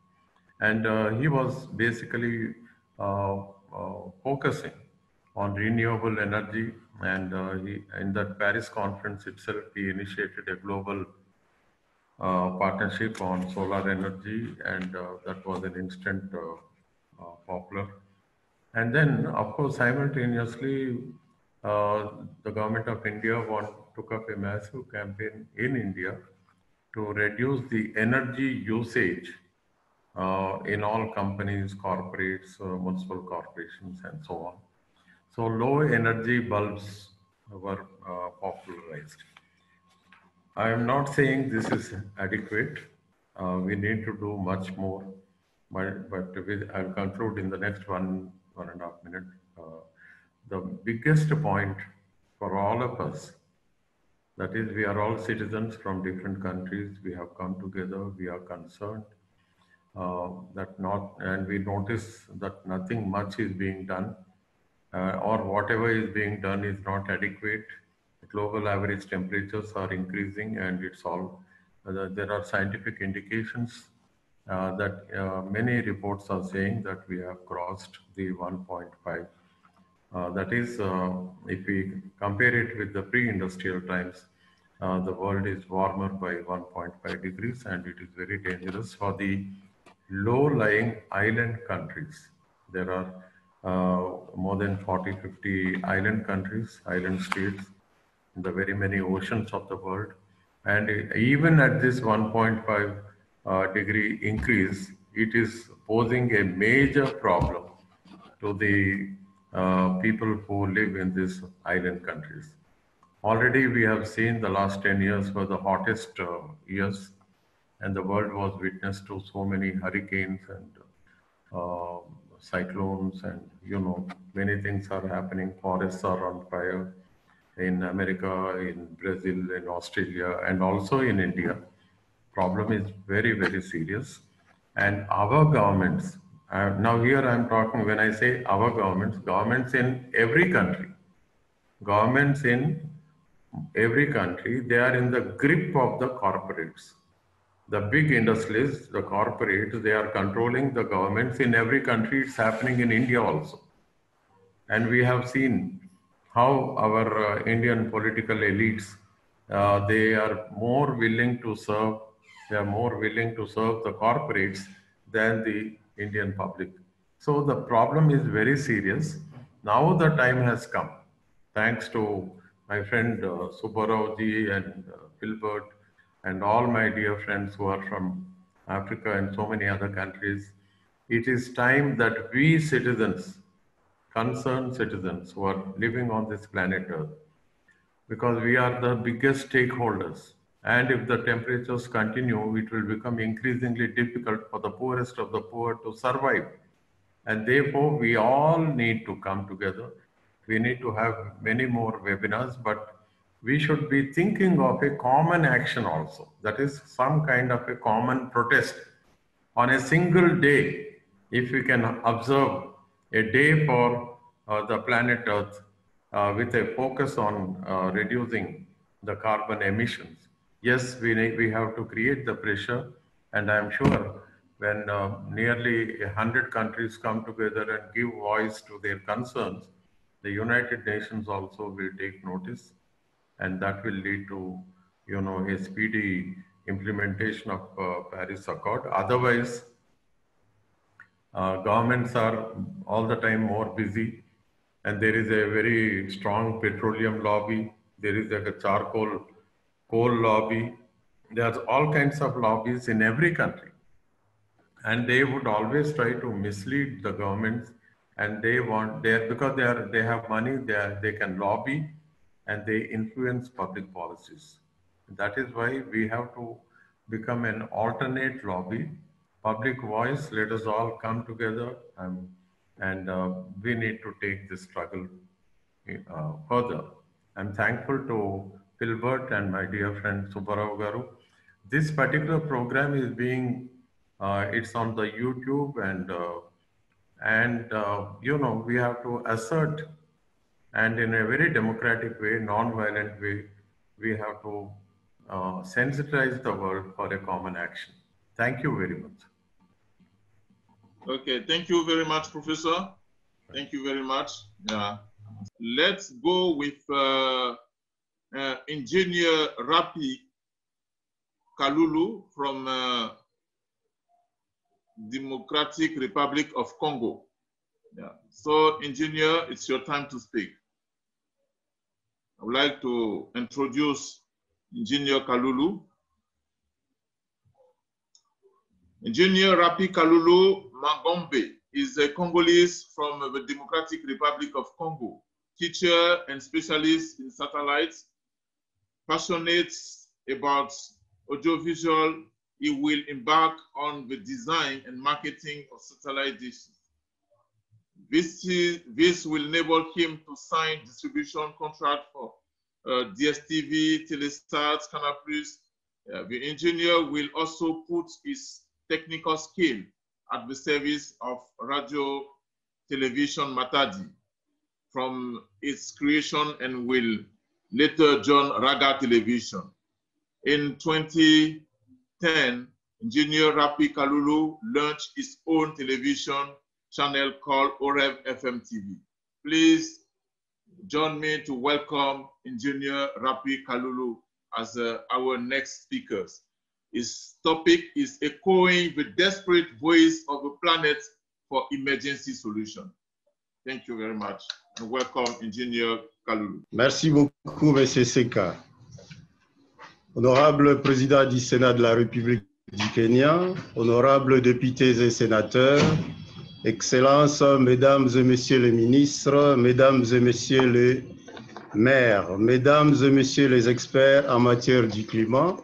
And he was basically focusing on renewable energy, and in that Paris conference itself, he initiated a global partnership on solar energy, and that was an instant popular. And then, of course, simultaneously, the government of India took up a massive campaign in India to reduce the energy usage in all companies, corporates, municipal corporations, and so on. So low energy bulbs were popularized. I am not saying this is adequate. We need to do much more, but I'll conclude in the next one and a half minutes. The biggest point for all of us, that is, we are all citizens from different countries. We have come together. We are concerned and we notice that nothing much is being done. Or whatever is being done is not adequate. Global average temperatures are increasing, and it's all there are scientific indications that many reports are saying that we have crossed the 1.5. That is, if we compare it with the pre-industrial times, the world is warmer by 1.5 degrees, and it is very dangerous for the low-lying island countries. There are more than 40-50 island countries, island states, in the very many oceans of the world. And even at this 1.5 degree increase, it is posing a major problem to the people who live in these island countries. Already we have seen the last 10 years were the hottest years, and the world was witness to so many hurricanes and cyclones, and many things are happening. Forests are on fire in America, in Brazil, in Australia, and also in India. Problem is very, very serious. And our governments, now here I'm talking, when I say our governments in every country, governments in every country, they are in the grip of the corporates. The big industrialists, the corporates, they are controlling the governments in every country. It's happening in India also. And we have seen how our Indian political elites, they are more willing to serve the corporates than the Indian public. So the problem is very serious. Now the time has come, thanks to my friend Subbarao ji and Filbert and all my dear friends who are from Africa and so many other countries. It is time that we citizens, concerned citizens who are living on this planet Earth, because we are the biggest stakeholders. And if the temperatures continue, it will become increasingly difficult for the poorest of the poor to survive. And therefore, we all need to come together. We need to have many more webinars, but we should be thinking of a common action also. That is some kind of a common protest on a single day. If we can observe a day for the planet Earth with a focus on reducing the carbon emissions. Yes, we have to create the pressure, and I'm sure when nearly 100 countries come together and give voice to their concerns, the United Nations also will take notice, and that will lead to, a speedy implementation of Paris Accord. Otherwise, governments are all the time more busy, and there is a very strong petroleum lobby. There is like a coal lobby. There's all kinds of lobbies in every country. And they would always try to mislead the governments, and because they have money, they can lobby and they influence public policies. That is why we have to become an alternate lobby, public voice. Let us all come together, and we need to take this struggle further. I'm thankful to Filbert and my dear friend Subbarao Garu. This particular program is being, it's on the YouTube, and we have to assert, and in a very democratic way, non-violent way, we have to sensitize the world for a common action. Thank you very much. Okay, thank you very much, Professor. Thank you very much. Let's go with Engineer Rapi Kalulu from Democratic Republic of Congo. So, Engineer, it's your time to speak. I would like to introduce Engineer Kalulu. Engineer Rapi Kalulu Mangombe is a Congolese from the Democratic Republic of Congo, teacher and specialist in satellites, passionate about audiovisual. He will embark on the design and marketing of satellite dishes. This will enable him to sign distribution contract for DSTV, Telesat, Canal+. The engineer will also put his technical skill at the service of Radio Television Matadi from its creation, and will later join Raga Television. In 20 2010, Engineer Rapi Kalulu launched his own television channel called OREV FM TV. Please join me to welcome Engineer Rapi Kalulu as our next speakers. His topic is echoing the desperate voice of the planet for emergency solution. Thank you very much and welcome Engineer Kalulu. Merci beaucoup, M. Seka. Honorable Président du Sénat de la République du Kenya, honorables députés et sénateurs, Excellences, Mesdames et Messieurs les ministres, Mesdames et Messieurs les maires, Mesdames et Messieurs les experts en matière du climat,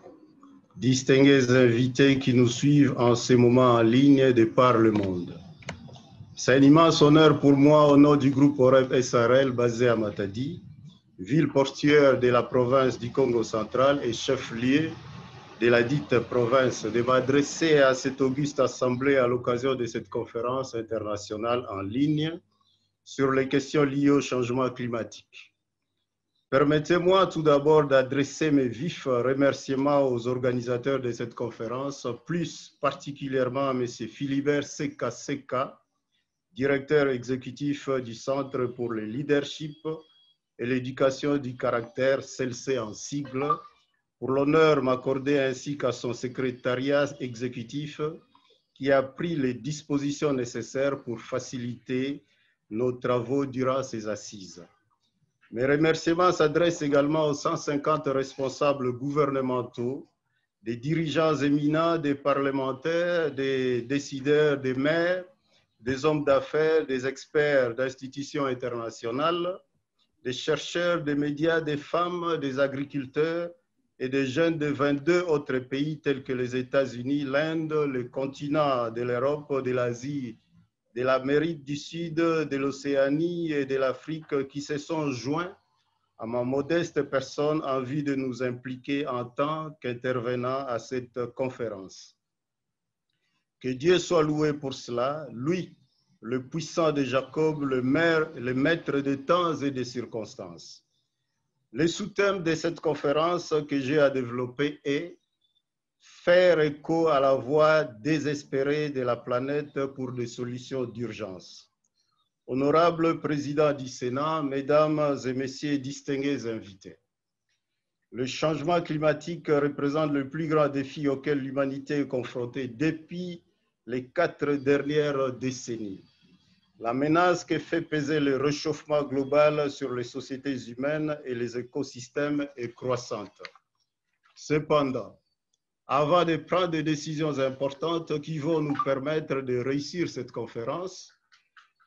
distingués invités qui nous suivent en ce moment en ligne de par le monde. C'est un immense honneur pour moi, au nom du groupe OREV SRL basé à Matadi, ville portuaire de la province du Congo central et chef-lieu de la dite province, de m'adresser à cette auguste assemblée à l'occasion de cette conférence internationale en ligne sur les questions liées au changement climatique. Permettez-moi tout d'abord d'adresser mes vifs remerciements aux organisateurs de cette conférence, plus particulièrement à M. Philibert Seka, directeur exécutif du Centre pour le leadership et l'éducation du caractère, CELC en sigle, pour l'honneur m'accorder ainsi qu'à son secrétariat exécutif qui a pris les dispositions nécessaires pour faciliter nos travaux durant ces assises. Mes remerciements s'adressent également aux 150 responsables gouvernementaux, des dirigeants éminents, des parlementaires, des décideurs, des maires, des hommes d'affaires, des experts d'institutions internationales, des chercheurs, des médias, des femmes, des agriculteurs et des jeunes de 22 autres pays tels que les États-Unis, l'Inde, le continent de l'Europe, de l'Asie, de l'Amérique du Sud, de l'Océanie et de l'Afrique qui se sont joints à ma modeste personne en vue de nous impliquer en tant qu'intervenants à cette conférence. Que Dieu soit loué pour cela, lui, le puissant de Jacob, le maître des temps et des circonstances. Le sous-thème de cette conférence que j'ai à développer est « Faire écho à la voix désespérée de la planète pour des solutions d'urgence ». Honorable Président du Sénat, Mesdames et Messieurs distingués invités, le changement climatique représente le plus grand défi auquel l'humanité est confrontée depuis les 4 dernières décennies. La menace que fait peser le réchauffement global sur les sociétés humaines et les écosystèmes est croissante. Cependant, avant de prendre des décisions importantes qui vont nous permettre de réussir cette conférence,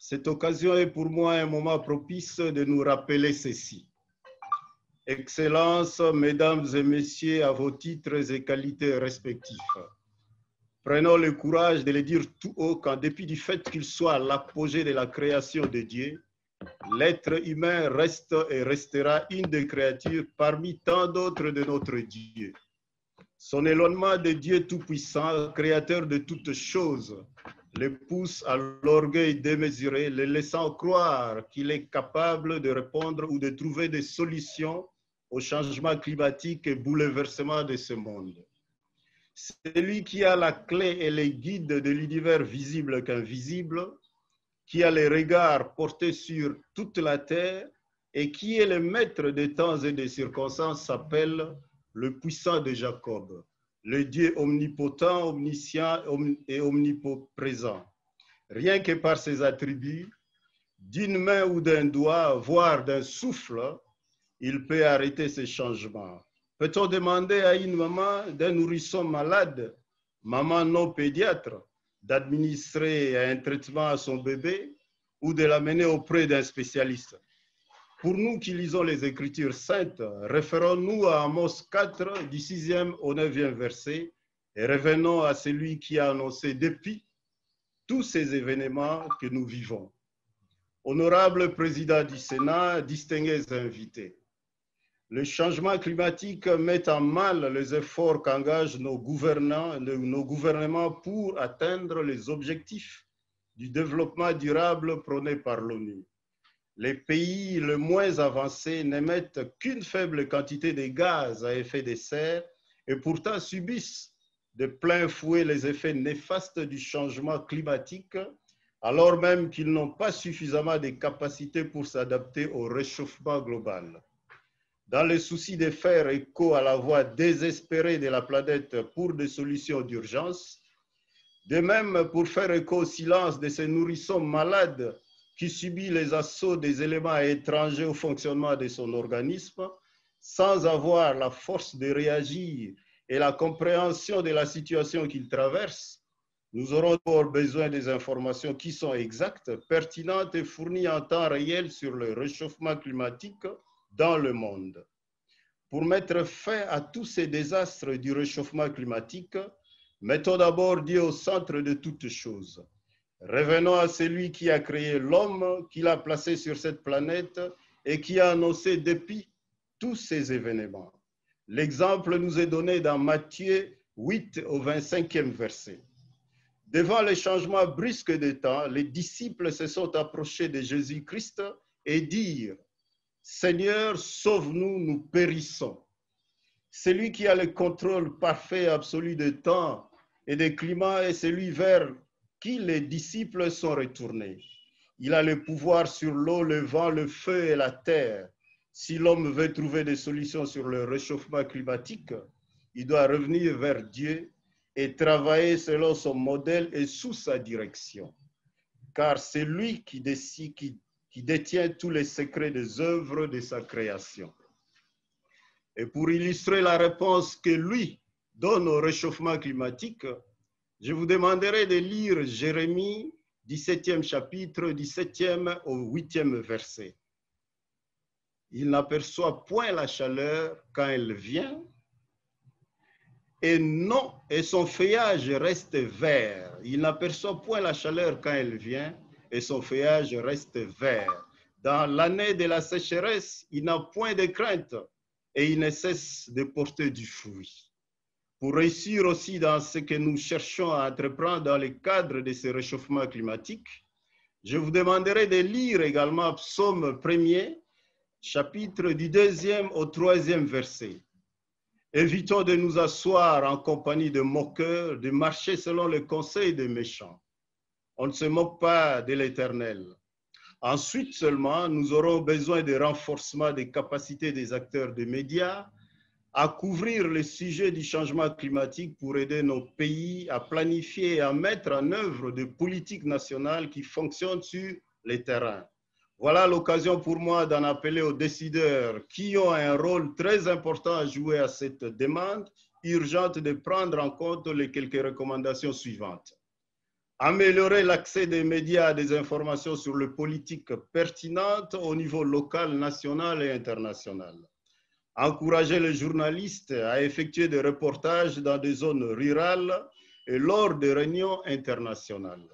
cette occasion est pour moi un moment propice de nous rappeler ceci. Excellences, Mesdames et Messieurs, à vos titres et qualités respectifs, prenons le courage de le dire tout haut qu'en dépit du fait qu'il soit l'apogée de la création de Dieu, l'être humain reste et restera une des créatures parmi tant d'autres de notre Dieu. Son éloignement de Dieu Tout-Puissant, créateur de toutes choses, le pousse à l'orgueil démesuré, le laissant croire qu'il est capable de répondre ou de trouver des solutions au changement climatique et bouleversement de ce monde. C'est lui qui a la clé et les guides de l'univers visible qu'invisible, qui a les regards portés sur toute la terre et qui est le maître des temps et des circonstances, s'appelle le puissant de Jacob, le Dieu omnipotent, omniscient et omniprésent. Rien que par ses attributs, d'une main ou d'un doigt, voire d'un souffle, il peut arrêter ces changements. Peut-on demander à une maman d'un nourrisson malade, maman non pédiatre, d'administrer un traitement à son bébé ou de l'amener auprès d'un spécialiste? Pour nous qui lisons les Écritures saintes, référons-nous à Amos 4, du 6e au 9e verset, et revenons à celui qui a annoncé depuis tous ces événements que nous vivons. Honorable Président du Sénat, distingués invités, le changement climatique met en mal les efforts qu'engagent nos gouvernements pour atteindre les objectifs du développement durable prônés par l'ONU. Les pays les moins avancés n'émettent qu'une faible quantité de gaz à effet de serre et pourtant subissent de plein fouet les effets néfastes du changement climatique, alors même qu'ils n'ont pas suffisamment de capacités pour s'adapter au réchauffement global. Dans le souci de faire écho à la voix désespérée de la planète pour des solutions d'urgence, de même pour faire écho au silence de ces nourrissons malades qui subit les assauts des éléments étrangers au fonctionnement de son organisme, sans avoir la force de réagir et la compréhension de la situation qu'il traverse, nous aurons d'abord besoin des informations qui sont exactes, pertinentes et fournies en temps réel sur le réchauffement climatique dans le monde. Pour mettre fin à tous ces désastres du réchauffement climatique, mettons d'abord Dieu au centre de toutes choses. Revenons à celui qui a créé l'homme, qui l'a placé sur cette planète et qui a annoncé depuis tous ces événements. L'exemple nous est donné dans Matthieu 8 au 25e verset. Devant les changements brusques des temps, les disciples se sont approchés de Jésus-Christ et dirent « Seigneur, sauve-nous, nous périssons ». Celui qui a le contrôle parfait et absolu des temps et des climats est celui vers qui les disciples sont retournés. Il a le pouvoir sur l'eau, le vent, le feu et la terre. Si l'homme veut trouver des solutions sur le réchauffement climatique, il doit revenir vers Dieu et travailler selon son modèle et sous sa direction. Car c'est lui qui décide, qui détient tous les secrets des œuvres de sa création. Et pour illustrer la réponse que lui donne au réchauffement climatique, je vous demanderai de lire Jérémie, 17e chapitre, 17e au 8e verset. Il n'aperçoit point la chaleur quand elle vient, et son feuillage reste vert. Il n'aperçoit point la chaleur quand elle vient, et son feuillage reste vert. Dans l'année de la sécheresse, il n'a point de crainte, et il ne cesse de porter du fruit. Pour réussir aussi dans ce que nous cherchons à entreprendre dans le cadre de ce réchauffement climatique, je vous demanderai de lire également Psaume 1er, chapitre du 2e au 3e verset. Évitons de nous asseoir en compagnie de moqueurs, de marcher selon le conseil des méchants. On ne se moque pas de l'Éternel. Ensuite seulement, nous aurons besoin de renforcement des capacités des acteurs des médias à couvrir le sujet du changement climatique pour aider nos pays à planifier et à mettre en œuvre des politiques nationales qui fonctionnent sur les terrains. Voilà l'occasion pour moi d'en appeler aux décideurs qui ont un rôle très important à jouer à cette demande urgente de prendre en compte les quelques recommandations suivantes. Améliorer l'accès des médias à des informations sur les politiques pertinentes au niveau local, national et international. Encourager les journalistes à effectuer des reportages dans des zones rurales et lors des réunions internationales.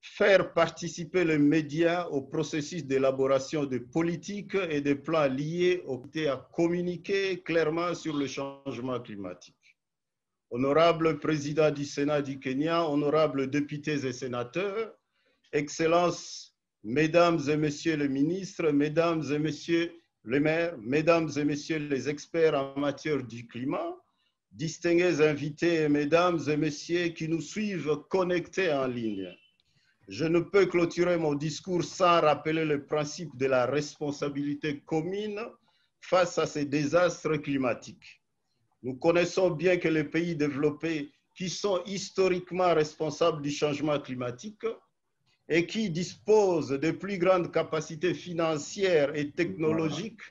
Faire participer les médias au processus d'élaboration de politiques et de plans liés à communiquer clairement sur le changement climatique. Honorable président du Sénat du Kenya, honorables députés et sénateurs, Excellences, mesdames et messieurs les ministres, mesdames et messieurs les maires, mesdames et messieurs les experts en matière du climat, distingués invités, mesdames et messieurs qui nous suivent connectés en ligne. Je ne peux clôturer mon discours sans rappeler le principe de la responsabilité commune face à ces désastres climatiques. Nous connaissons bien que les pays développés qui sont historiquement responsables du changement climatique et qui disposent de plus grandes capacités financières et technologiques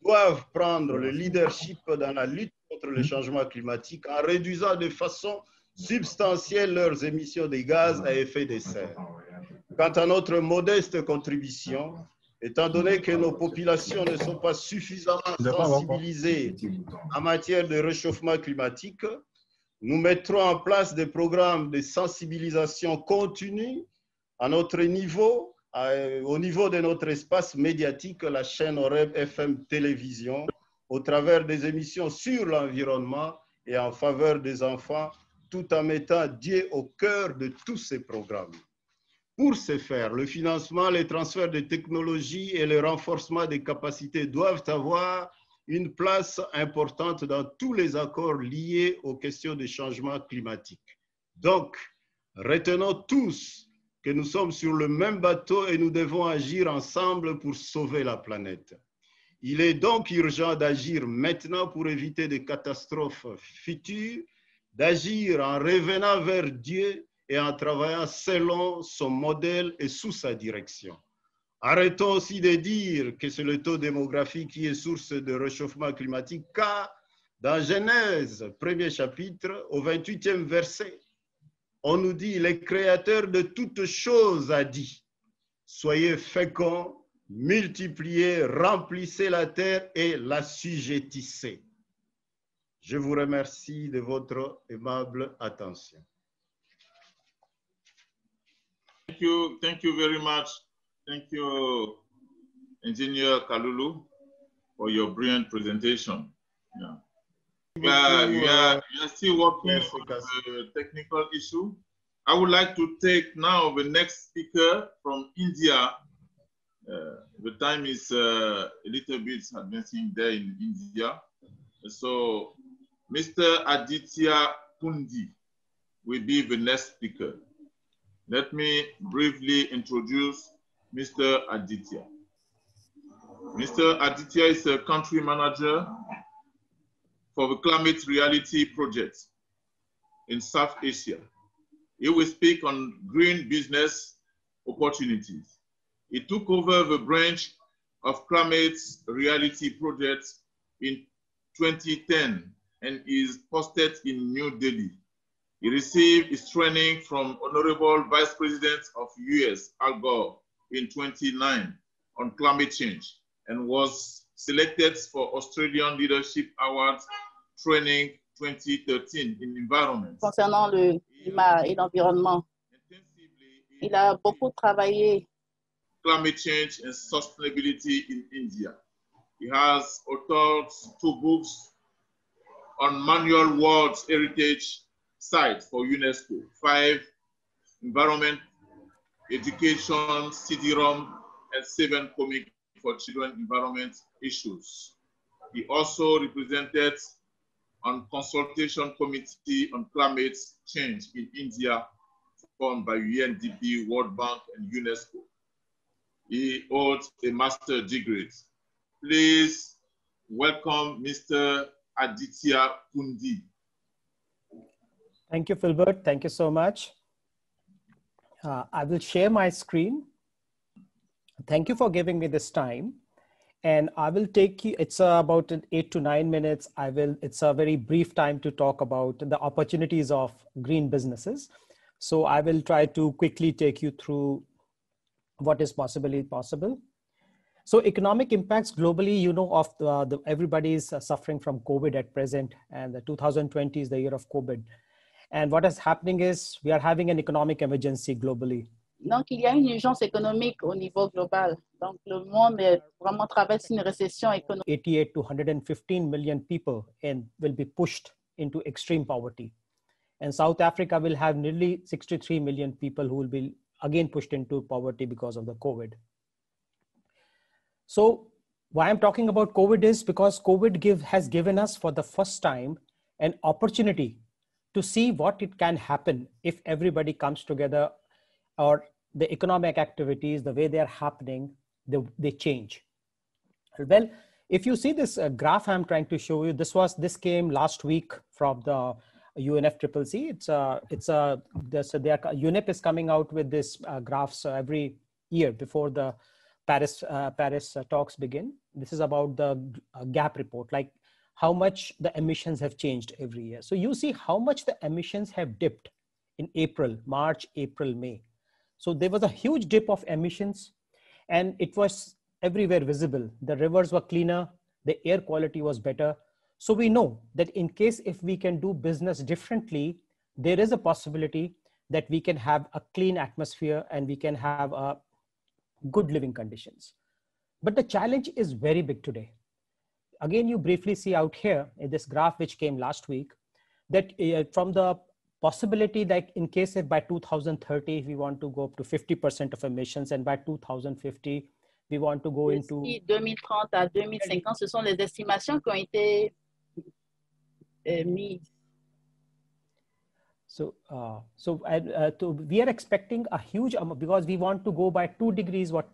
doivent prendre le leadership dans la lutte contre le changement climatique en réduisant de façon substantielle leurs émissions de gaz à effet de serre. Quant à notre modeste contribution, étant donné que nos populations ne sont pas suffisamment sensibilisées en matière de réchauffement climatique, nous mettrons en place des programmes de sensibilisation continue à notre niveau, au niveau de notre espace médiatique, la chaîne Oreb FM Télévision, au travers des émissions sur l'environnement et en faveur des enfants, tout en mettant Dieu au cœur de tous ces programmes. Pour ce faire, le financement, les transferts de technologies et le renforcement des capacités doivent avoir une place importante dans tous les accords liés aux questions de changement climatique. Donc, retenons tous que nous sommes sur le même bateau et nous devons agir ensemble pour sauver la planète. Il est donc urgent d'agir maintenant pour éviter des catastrophes futures, d'agir en revenant vers Dieu et en travaillant selon son modèle et sous sa direction. Arrêtons aussi de dire que c'est le taux démographique qui est source de réchauffement climatique, car dans Genèse, premier chapitre, au 28e verset, on nous dit, le Créateur de toutes choses a dit, soyez féconds, multipliez, remplissez la terre et l'assujettissez. Je vous remercie de votre aimable attention. Thank you very much. Thank you, Engineer Kalulu, for your brilliant presentation. Yeah. We are still working on the technical issue. I would like to take now the next speaker from India. The time is a little bit advancing there in India. So Mr. Aditya Pundi will be the next speaker. Let me briefly introduce Mr. Aditya. Mr. Aditya is a country manager for the Climate Reality Project in South Asia. He will speak on green business opportunities. He took over the branch of Climate Reality Project in 2010 and is posted in New Delhi. He received his training from Honorable Vice President of US, Al Gore, in 2009 on climate change and was selected for Australian Leadership Award Training 2013 in environment. Concernant le climat et l'environnement, il a beaucoup travaillé. Climate change and sustainability in India. He has authored 2 books on manual World Heritage Sites for UNESCO, 5 environment, education, CD-ROM, and 7 comics for children environment issues. He also represented on consultation committee on climate change in India formed by UNDP, World Bank, and UNESCO. He holds a master's degree. Please welcome Mr. Aditya Pundi. Thank you, Philbert. Thank you so much. I will share my screen. Thank you for giving me this time. And I will take you, it's about 8 to 9 minutes. It's a very brief time to talk about the opportunities of green businesses. So I will try to quickly take you through what is possibly possible. So economic impacts globally, you know, of everybody is suffering from COVID at present, and the 2020 is the year of COVID. And what is happening is we are having an economic emergency globally. Donc, il y a une urgence économique au niveau global. Donc, le monde vraiment traverse une récession économique. 88 to 115 million people will be pushed into extreme poverty. And South Africa will have nearly 63 million people who will be again pushed into poverty because of the COVID. So why I'm talking about COVID is because COVID has given us for the first time an opportunity to see what it can happen if everybody comes together, or the economic activities, the way they're happening, they change. Well, if you see this graph I'm trying to show you, this came last week from the UNFCCC. UNEP is coming out with this graphs every year before the Paris talks begin. This is about the gap report, like how much the emissions have changed every year. So you see how much the emissions have dipped in March, April, May. So there was a huge dip of emissions, and it was everywhere visible. The rivers were cleaner, the air quality was better. So we know that in case if we can do business differently, there is a possibility that we can have a clean atmosphere and we can have good living conditions. But the challenge is very big today. Again, you briefly see out here in this graph, which came last week, that from the possibility that in case if by 2030, if we want to go up to 50% of emissions, and by 2050, we want to go into... D'ici 2030 à 2050, ce sont les estimations qui ont été mises. So, we are expecting a huge amount because we want to go by 2 degrees, what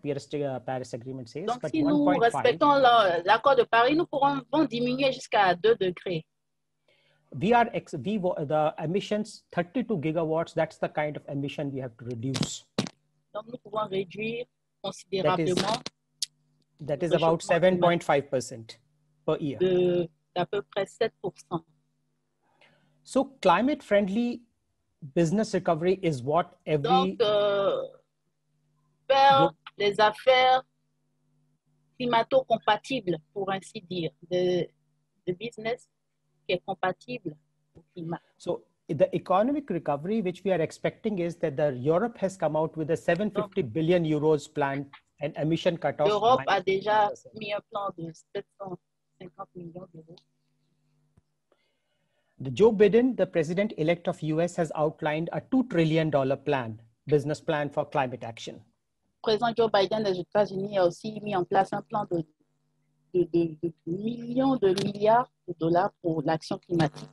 Paris Agreement says. Donc, but si nous respectons l'accord de Paris, nous pourrons diminuer jusqu'à 2 degrés. The emissions 32 gigawatts, that's the kind of emission we have to reduce. Donc, nous pouvons réduire considérablement. That is about 7.5% per year. D'à peu près 7%. So climate-friendly business recovery is what every... Donc, faire les affaires climato-compatibles, pour ainsi dire, de business qui est compatible au climat. So the economic recovery which we are expecting is that Europe has come out with a 750 billion euros plan and emission cutoff. L'Europe a déjà mis un plan de 750 millions d'euros. Joe Biden, the president-elect of US, has outlined a $2 trillion business plan for climate action. Président Joe Biden des États-Unis a aussi mis en place un plan de millions de milliards de dollars pour l'action climatique.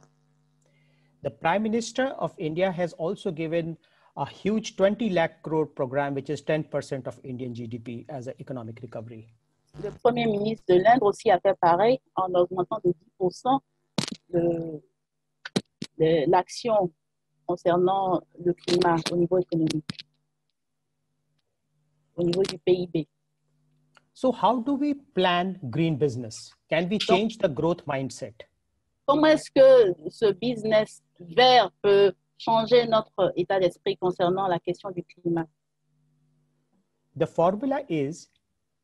The Prime Minister of India has also given a huge 20 lakh crore program, which is 10% of Indian GDP as an economic recovery. Le Premier ministre de l'Inde aussi a fait pareil en augmentant de 10% l'action concernant le climat au niveau économique, au niveau du PIB. So how do we plan green business? Can we change the growth mindset? Comment est-ce que ce business vert peut changer notre état d'esprit concernant la question du climat? The formula is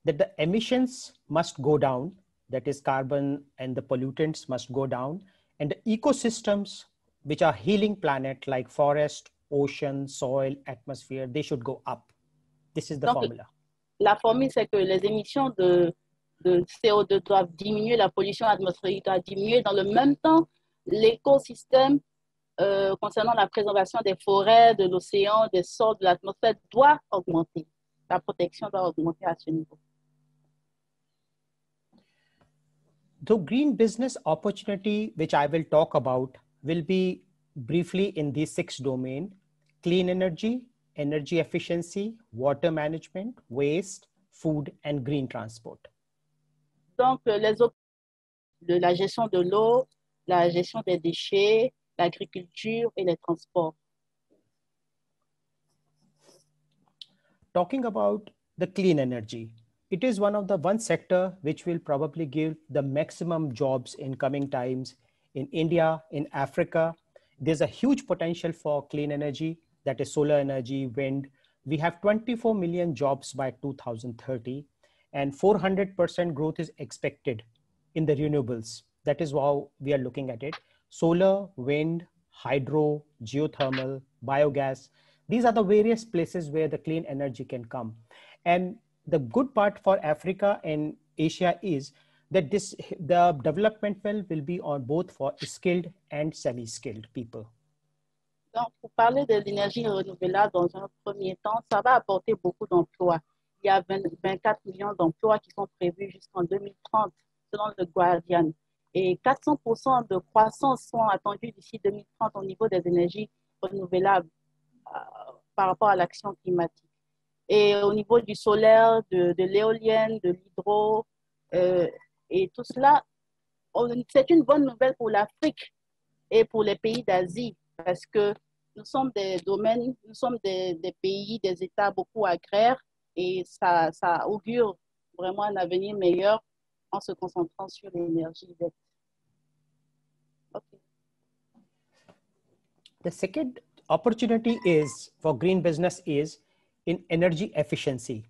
that the emissions must go down, that is carbon and the pollutants must go down, and the ecosystems which are healing planet like forest, ocean, soil, atmosphere, they should go up. This is the formula. La formule, c'est que les émissions de CO2 doivent diminuer, la pollution atmosphérique doit diminuer. Dans le même temps, l'écosystème concernant la préservation des forêts, de l'océan, des sols, de l'atmosphère doit augmenter. La protection doit augmenter à ce niveau. The green business opportunity, which I will talk about, will be briefly in these 6 domains: clean energy, energy efficiency, water management, waste, food, and green transport. Donc, la gestion de l'eau, la gestion des déchets, l'agriculture et les transports. Talking about the clean energy, it is one sector which will probably give the maximum jobs in coming times in India, in Africa. There's a huge potential for clean energy, that is solar energy, wind. We have 24 million jobs by 2030, and 400% growth is expected in the renewables. That is how we are looking at it. Solar, wind, hydro, geothermal, biogas. These are the various places where the clean energy can come. And the good part for Africa and Asia is that the development will be on both for skilled and semi-skilled people. Donc, pour parler de l'énergie renouvelable dans un premier temps, ça va apporter beaucoup d'emplois. Il y a 24 millions d'emplois qui sont prévus jusqu'en 2030, selon le Guardian. Et 400% de croissance sont attendus d'ici 2030 au niveau des énergies renouvelables par rapport à l'action climatique. Et au niveau du solaire, de l'éolienne, de l'hydro, et tout cela, c'est une bonne nouvelle pour l'Afrique et pour les pays d'Asie, parce que nous sommes des domaines, nous sommes des pays, des États beaucoup agraires, et ça augure vraiment un avenir meilleur en se concentrant sur l'énergie verte. Okay. The second opportunity is for green business is in energy efficiency.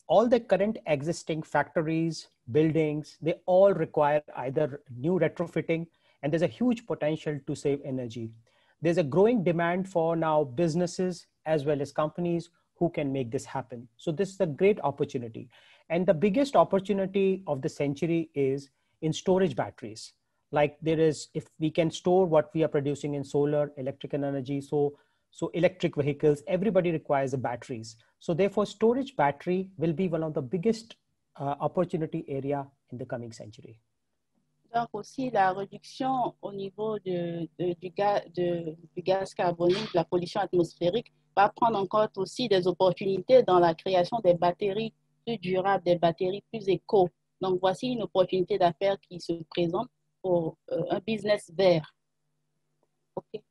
All the current existing factories, buildings, they all require either new retrofitting, and there's a huge potential to save energy. There's a growing demand for now businesses as well as companies who can make this happen. So this is a great opportunity. And the biggest opportunity of the century is in storage batteries. Like there is, if we can store what we are producing in solar, electrical energy, so So electric vehicles, everybody requires batteries. So therefore, storage battery will be one of the biggest opportunity area in the coming century. Donc aussi la réduction au niveau du gaz carbonique, de la pollution atmosphérique, va prendre en compte aussi des opportunités dans la création des batteries plus durables, des batteries plus éco. Donc voici une opportunité d'affaires qui se présente pour un business vert. Okay.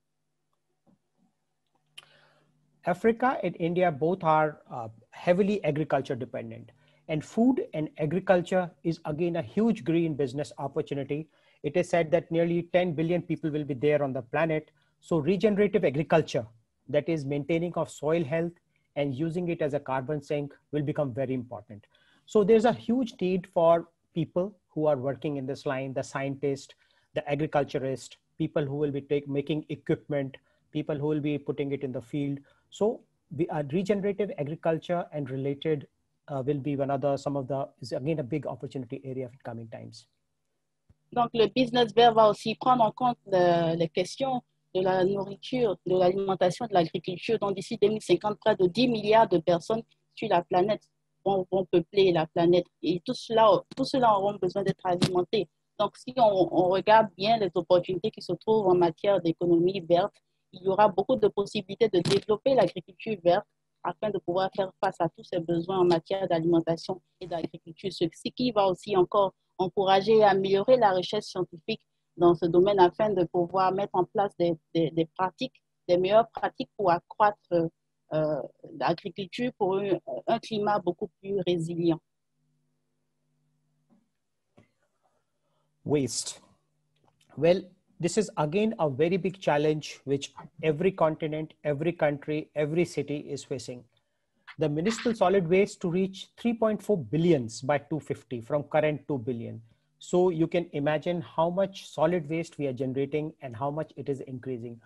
Africa and India both are heavily agriculture dependent, and food and agriculture is again a huge green business opportunity. It is said that nearly 10 billion people will be there on the planet. So regenerative agriculture, that is maintaining of soil health and using it as a carbon sink, will become very important. So there's a huge need for people who are working in this line, the scientists, the agriculturists, people who will be making equipment, people who will be putting it in the field. So regenerative agriculture and related will be is again a big opportunity area in coming times. Donc le business vert va aussi prendre en compte les questions de la nourriture, de l'alimentation, de l'agriculture. Donc d'ici 2050, près de 10 milliards de personnes sur la planète vont peupler la planète. Et tout cela auront besoin d'être alimentés. Donc si on regarde bien les opportunités qui se trouvent en matière d'économie verte, il y aura beaucoup de possibilités de développer l'agriculture verte afin de pouvoir faire face à tous ces besoins en matière d'alimentation et d'agriculture, ce qui va aussi encore encourager et améliorer la recherche scientifique dans ce domaine afin de pouvoir mettre en place des pratiques, des meilleures pratiques pour accroître l'agriculture pour un climat beaucoup plus résilient. Waste. Well, this is again a very big challenge which every continent, every country, every city is facing. The municipal solid waste to reach 3.4 billions by 2050 from current 2 billion. So you can imagine how much solid waste we are generating and how much it is increasing.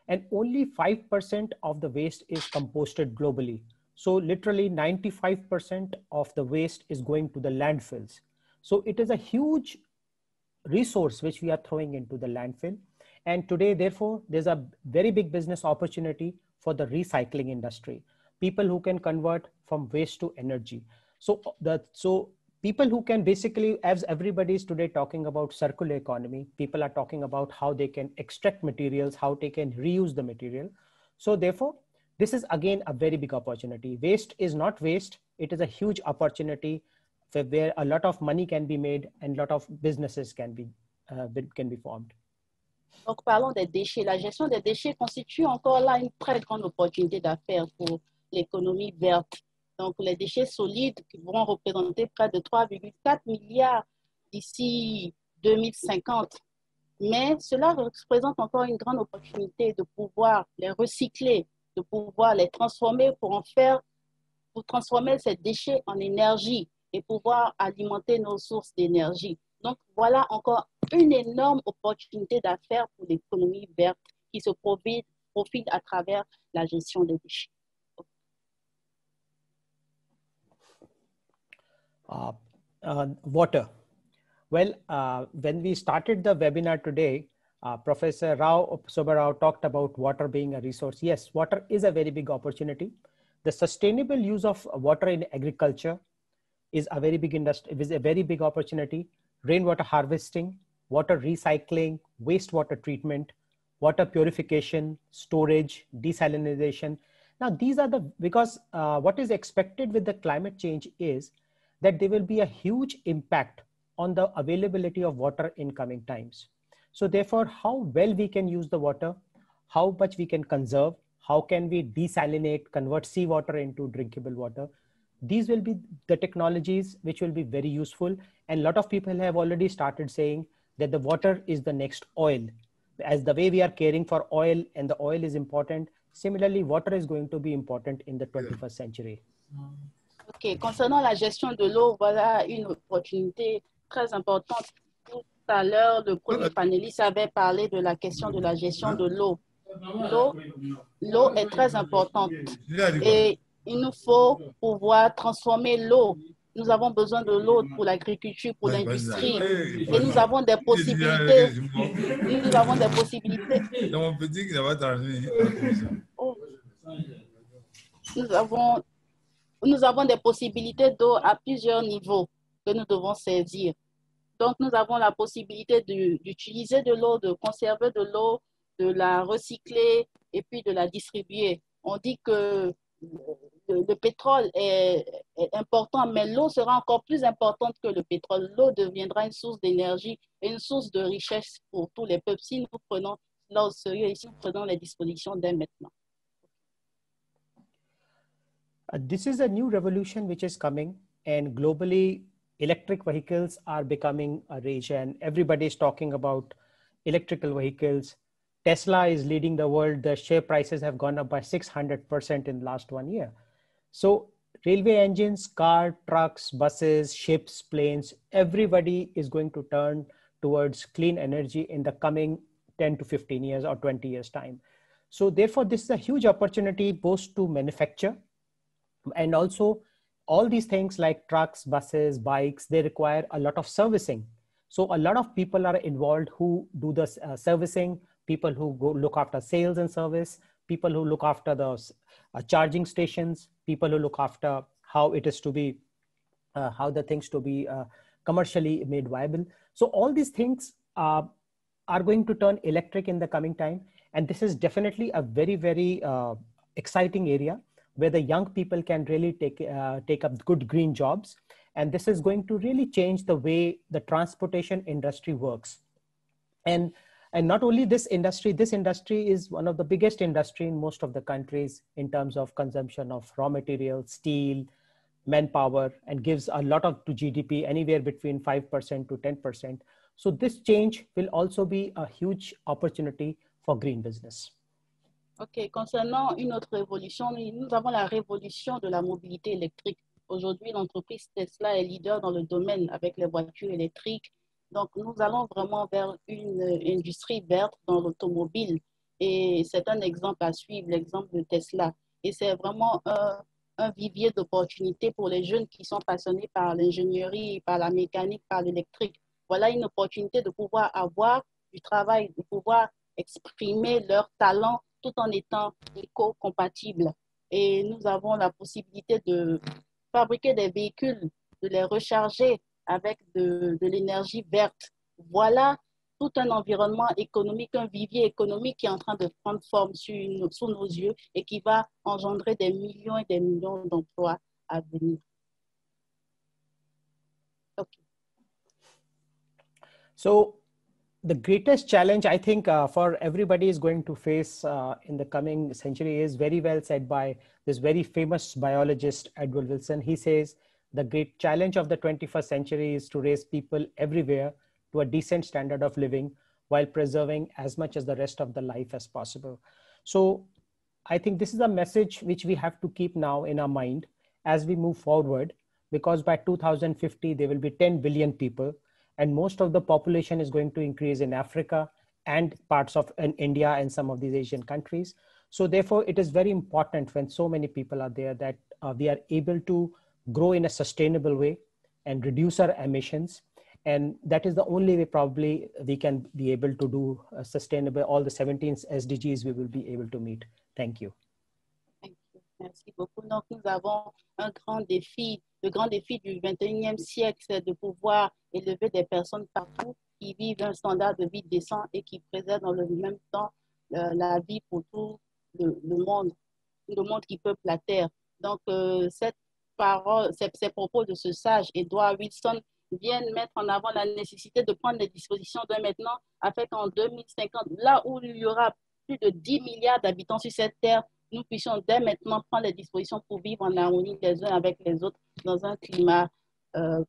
And only 5% of the waste is composted globally. So literally 95% of the waste is going to the landfills. So it is a huge resource which we are throwing into the landfill. And today, therefore, there's a very big business opportunity for the recycling industry. People who can convert from waste to energy. So people who can basically, as everybody is today talking about circular economy, people are talking about how they can extract materials, how they can reuse the material. So therefore, this is again a very big opportunity. Waste is not waste. It is a huge opportunity where a lot of money can be made and a lot of businesses can be formed. Donc, parlons des déchets. La gestion des déchets constitue encore là une très grande opportunité d'affaires pour l'économie verte. Donc, les déchets solides vont représenter près de 3,4 milliards d'ici 2050. Mais cela représente encore une grande opportunité de pouvoir les recycler, de pouvoir les transformer pour transformer ces déchets en énergie et pouvoir alimenter nos sources d'énergie. Donc, voilà encore une énorme opportunité d'affaires pour l'économie verte qui se profite à travers la gestion des déchets. Water. Well, when we started the webinar today, Professor Rao Subbarao talked about water being a resource. Yes, water is a very big opportunity. The sustainable use of water in agriculture is a very big industry, is a very big opportunity. Rainwater harvesting, water recycling, wastewater treatment, water purification, storage, desalinization. Now, these are because what is expected with the climate change is that there will be a huge impact on the availability of water in coming times. So therefore, how well we can use the water, how much we can conserve, how can we desalinate, convert seawater into drinkable water. These will be the technologies which will be very useful. And a lot of people have already started saying that the water is the next oil. As the way we are caring for oil and the oil is important, similarly, water is going to be important in the 21st century. OK. Concernant la gestion de l'eau, voilà une opportunité très importante. Tout à l'heure, le premier panéliste avait parlé de la question de la gestion de l'eau. L'eau est très importante. Et il nous faut pouvoir transformer l'eau. Nous avons besoin de l'eau pour l'agriculture, pour l'industrie. Et nous avons des possibilités. Nous avons des possibilités. Mon petit qui n'a pas terminé. nous avons des possibilités d'eau à plusieurs niveaux que nous devons saisir. Donc, nous avons la possibilité d'utiliser de l'eau, de conserver de l'eau, de la recycler et puis de la distribuer. On dit que le pétrole est important, mais l'eau sera encore plus importante que le pétrole. L'eau deviendra une source d'énergie et une source de richesse pour tous les peuples si nous prenons cela au sérieux et si nous prenons les dispositions dès maintenant. This is a new revolution which is coming, and globally electric vehicles are becoming a rage, and everybody is talking about electrical vehicles. Tesla is leading the world. The share prices have gone up by 600% in the last 1 year. So railway engines, car, trucks, buses, ships, planes, everybody is going to turn towards clean energy in the coming 10 to 15 years or 20 years time. So therefore, this is a huge opportunity both to manufacture, and also all these things like trucks, buses, bikes, they require a lot of servicing. So a lot of people are involved who do the servicing, people who go look after sales and service, people who look after the charging stations, people who look after how it is to be, how the things to be commercially made viable. So all these things are going to turn electric in the coming time. And this is definitely a very, very exciting area where the young people can really take up good green jobs. And this is going to really change the way the transportation industry works. And not only this industry is one of the biggest industry in most of the countries in terms of consumption of raw materials, steel, manpower, and gives a lot of to GDP, anywhere between 5% to 10%. So this change will also be a huge opportunity for green business. OK. Concernant une autre révolution, nous avons la révolution de la mobilité électrique. Aujourd'hui, l'entreprise Tesla est leader dans le domaine avec les voitures électriques. Donc, nous allons vraiment vers une industrie verte dans l'automobile. Et c'est un exemple à suivre, l'exemple de Tesla. Et c'est vraiment un vivier d'opportunités pour les jeunes qui sont passionnés par l'ingénierie, par la mécanique, par l'électrique. Voilà une opportunité de pouvoir avoir du travail, de pouvoir exprimer leur talent tout en étant éco-compatibles. Et nous avons la possibilité de fabriquer des véhicules, de les recharger avec de l'énergie verte. Voilà tout un environnement économique, un vivier économique qui est en train de prendre forme sous nos yeux et qui va engendrer des millions et des millions d'emplois à venir. Okay. So, the greatest challenge I think for everybody is going to face in the coming century is very well said by this very famous biologist, Edward Wilson. He says, the great challenge of the 21st century is to raise people everywhere to a decent standard of living while preserving as much as the rest of the life as possible. So I think this is a message which we have to keep now in our mind as we move forward, because by 2050, there will be 10 billion people. And most of the population is going to increase in Africa and parts of India and some of these Asian countries. So therefore, it is very important when so many people are there that we are able to grow in a sustainable way and reduce our emissions. And that is the only way probably we can be able to do sustainable, all the 17 SDGs we will be able to meet. Thank you. Thank you. Merci beaucoup. Donc, nous avons un grand défi. Le grand défi du 21e siècle, c'est de pouvoir élever des personnes partout qui vivent un standard de vie décent et qui préservent dans le même temps la vie pour tout le monde qui peuple la Terre. Donc, ces propos de ce sage Edward Wilson viennent mettre en avant la nécessité de prendre les dispositions dès maintenant afin qu'en 2050, là où il y aura plus de 10 milliards d'habitants sur cette Terre, nous puissions dès maintenant prendre les dispositions pour vivre en harmonie les uns avec les autres dans un climat dans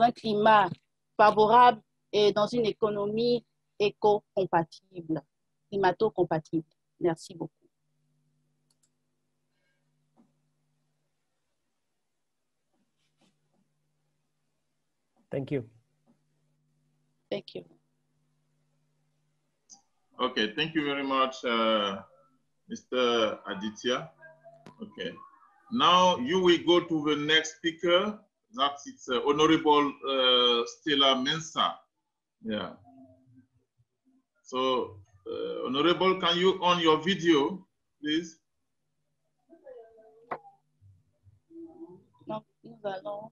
un climat favorable et dans une économie éco-compatible, climato-compatible. Merci beaucoup. Thank you. Thank you. Okay, thank you very much, Mr. Aditya. Okay, now you will go to the next speaker. That's Honorable Stella Mensah. Yeah. So, Honorable, can you on your video, please? allons...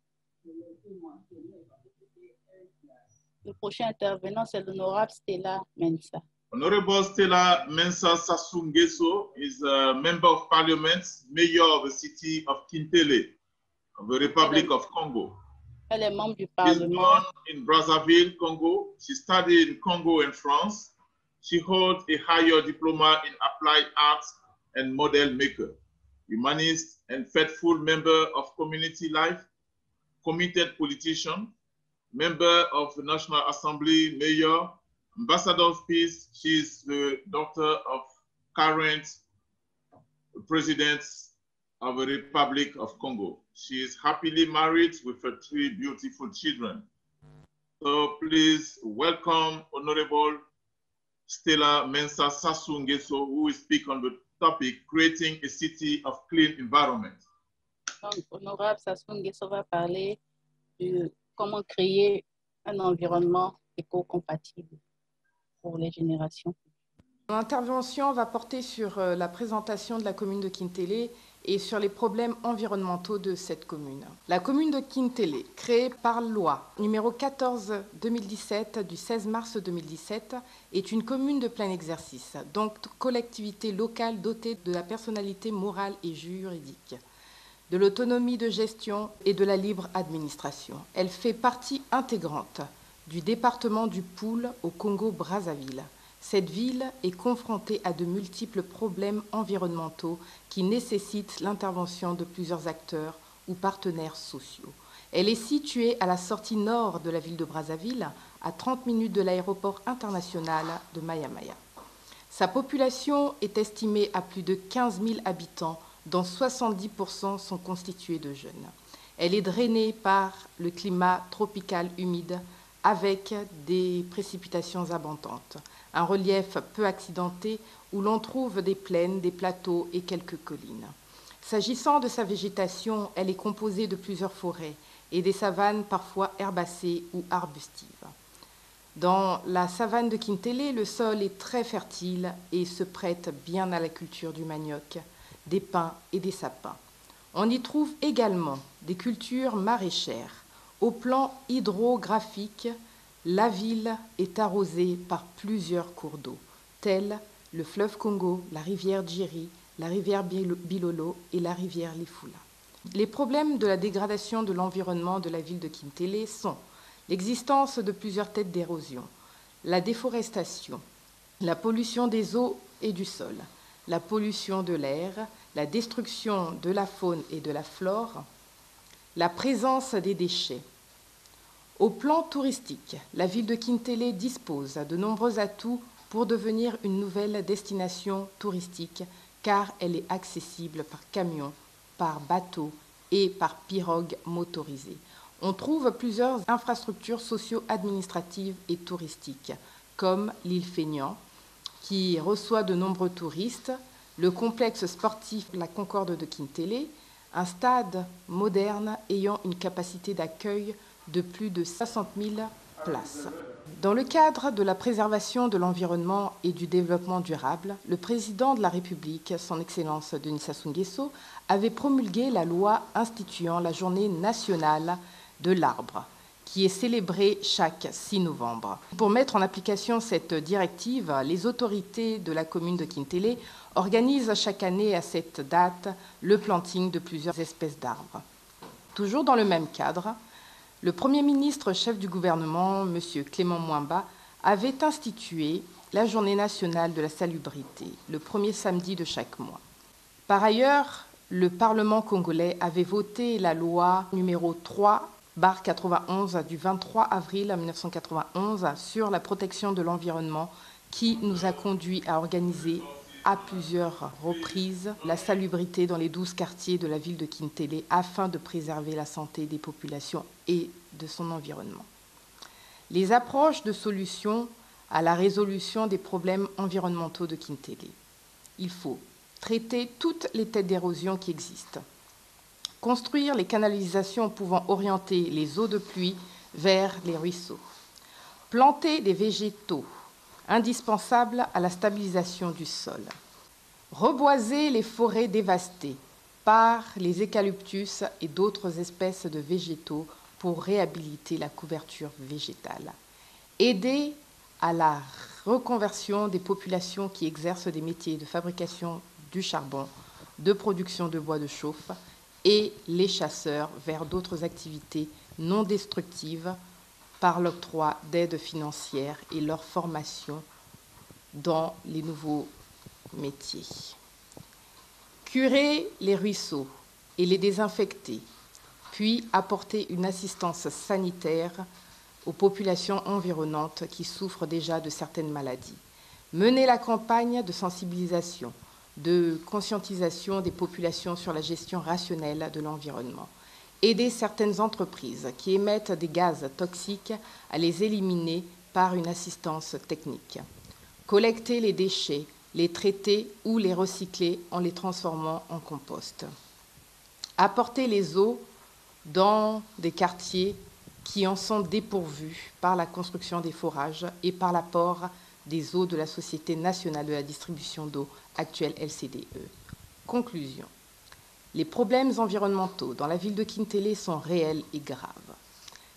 Le prochain intervenant, c'est l'honorable Stella Mensa. Honorable Stella Mensa Sassou-Nguesso is a member of parliament, mayor of the city of Kintele, of the Republic of Congo. Elle est membre du She is Parlement. born in Brazzaville, Congo. She studied in Congo and France. She holds a higher diploma in applied arts and model maker, humanist and faithful member of community life, committed politician, member of the National Assembly, mayor, ambassador of peace. She is the daughter of current president of the Republic of Congo. She is happily married with her 3 beautiful children. So please welcome Honorable Stella Mensa Sassou-Nguesso, who will speak on the topic, creating a city of clean environment. Donc, honorable Sassou-Nguesso va parler de comment créer un environnement éco-compatible pour les générations. Mon intervention va porter sur la présentation de la commune de Kintele et sur les problèmes environnementaux de cette commune. La commune de Kintele, créée par loi numéro 14-2017 du 16 mars 2017, est une commune de plein exercice, donc collectivité locale dotée de la personnalité morale et juridique, de l'autonomie de gestion et de la libre administration. Elle fait partie intégrante du département du Poul au Congo-Brazzaville. Cette ville est confrontée à de multiples problèmes environnementaux qui nécessitent l'intervention de plusieurs acteurs ou partenaires sociaux. Elle est située à la sortie nord de la ville de Brazzaville, à 30 minutes de l'aéroport international de Maya-Maya. Sa population est estimée à plus de 15 000 habitants, dont 70% sont constitués de jeunes. Elle est drainée par le climat tropical humide avec des précipitations abondantes, un relief peu accidenté où l'on trouve des plaines, des plateaux et quelques collines. S'agissant de sa végétation, elle est composée de plusieurs forêts et des savanes parfois herbacées ou arbustives. Dans la savane de Kintele, le sol est très fertile et se prête bien à la culture du manioc, des pins et des sapins. On y trouve également des cultures maraîchères. Au plan hydrographique, la ville est arrosée par plusieurs cours d'eau, tels le fleuve Congo, la rivière Djiri, la rivière Bilolo et la rivière Lifula. Les problèmes de la dégradation de l'environnement de la ville de Kintele sont l'existence de plusieurs têtes d'érosion, la déforestation, la pollution des eaux et du sol, la pollution de l'air, la destruction de la faune et de la flore, la présence des déchets. Au plan touristique, la ville de Kintele dispose de nombreux atouts pour devenir une nouvelle destination touristique car elle est accessible par camion, par bateau et par pirogue motorisée. On trouve plusieurs infrastructures socio-administratives et touristiques comme l'île Feignant qui reçoit de nombreux touristes, le complexe sportif La Concorde de Kintele, un stade moderne ayant une capacité d'accueil de plus de 60 000 places. Dans le cadre de la préservation de l'environnement et du développement durable, le président de la République, son Excellence Denis Sassou Nguesso, avait promulgué la loi instituant la journée nationale de l'arbre, qui est célébrée chaque 6 novembre. Pour mettre en application cette directive, les autorités de la commune de Kintele organisent chaque année à cette date le planting de plusieurs espèces d'arbres. Toujours dans le même cadre, le Premier ministre chef du gouvernement, M. Clément Mwamba, avait institué la Journée nationale de la salubrité, le premier samedi de chaque mois. Par ailleurs, le Parlement congolais avait voté la loi numéro 3/91 du 23 avril 1991 sur la protection de l'environnement qui nous a conduit à organiser à plusieurs reprises la salubrité dans les 12 quartiers de la ville de Kintele afin de préserver la santé des populations et de son environnement. Les approches de solutions à la résolution des problèmes environnementaux de Kintele. Il faut traiter toutes les têtes d'érosion qui existent, construire les canalisations pouvant orienter les eaux de pluie vers les ruisseaux, planter des végétaux indispensables à la stabilisation du sol, reboiser les forêts dévastées, par les eucalyptus et d'autres espèces de végétaux pour réhabiliter la couverture végétale. Aider à la reconversion des populations qui exercent des métiers de fabrication du charbon, de production de bois de chauffe et les chasseurs vers d'autres activités non destructives par l'octroi d'aides financières et leur formation dans les nouveaux métiers. Curer les ruisseaux et les désinfecter, puis apporter une assistance sanitaire aux populations environnantes qui souffrent déjà de certaines maladies. Mener la campagne de sensibilisation, de conscientisation des populations sur la gestion rationnelle de l'environnement. Aider certaines entreprises qui émettent des gaz toxiques à les éliminer par une assistance technique. Collecter les déchets, les traiter ou les recycler en les transformant en compost. Apporter les eaux dans des quartiers qui en sont dépourvus par la construction des forages et par l'apport des eaux de la Société nationale de la distribution d'eau, actuelle LCDE. Conclusion. Les problèmes environnementaux dans la ville de Kintélé sont réels et graves.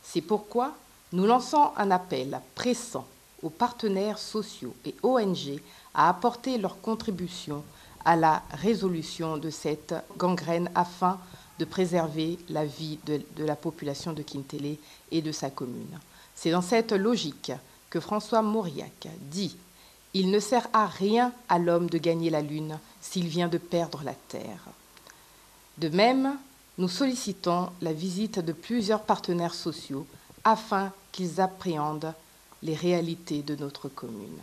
C'est pourquoi nous lançons un appel pressant aux partenaires sociaux et ONG à apporter leur contribution à la résolution de cette gangrène afin de préserver la vie de la population de Kintélé et de sa commune. C'est dans cette logique que François Mauriac dit « Il ne sert à rien à l'homme de gagner la Lune s'il vient de perdre la Terre ». De même, nous sollicitons la visite de plusieurs partenaires sociaux afin qu'ils appréhendent les réalités de notre commune.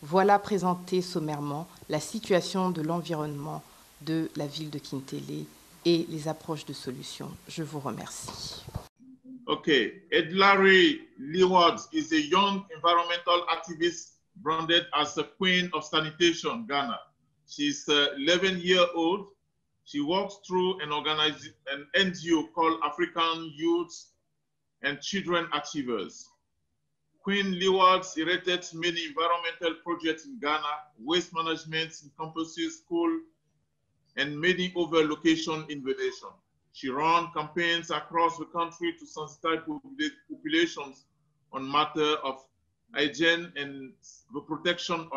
Voilà présentée sommairement la situation de l'environnement de la ville de Kintélé et les approches de solutions. Je vous remercie. Okay, Edlari Leeward is a young environmental activist branded as the Queen of Sanitation, Ghana. She's 11-year-old. She works through an NGO called African Youth and Children Achievers. Queen Leeward erected many environmental projects in Ghana, waste management encompasses school, and many other location in the nation. She ran campaigns across the country to sensitize populations on matter of hygiene and the protection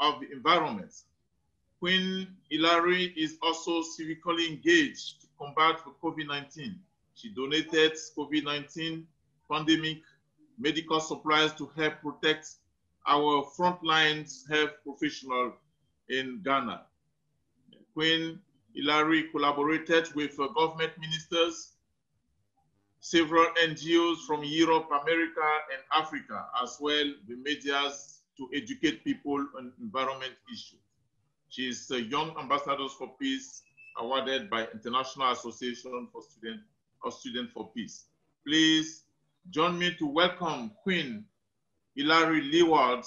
of the environment. Queen Hilary is also civically engaged to combat the COVID-19. She donated COVID-19 pandemic medical supplies to help protect our frontline health professionals in Ghana. Queen Hilary collaborated with government ministers, several NGOs from Europe, America, and Africa, as well the medias to educate people on environment issues. She is a Young Ambassadors for Peace awarded by International Association for Students for Peace. Please join me to welcome Queen Hilary Leeward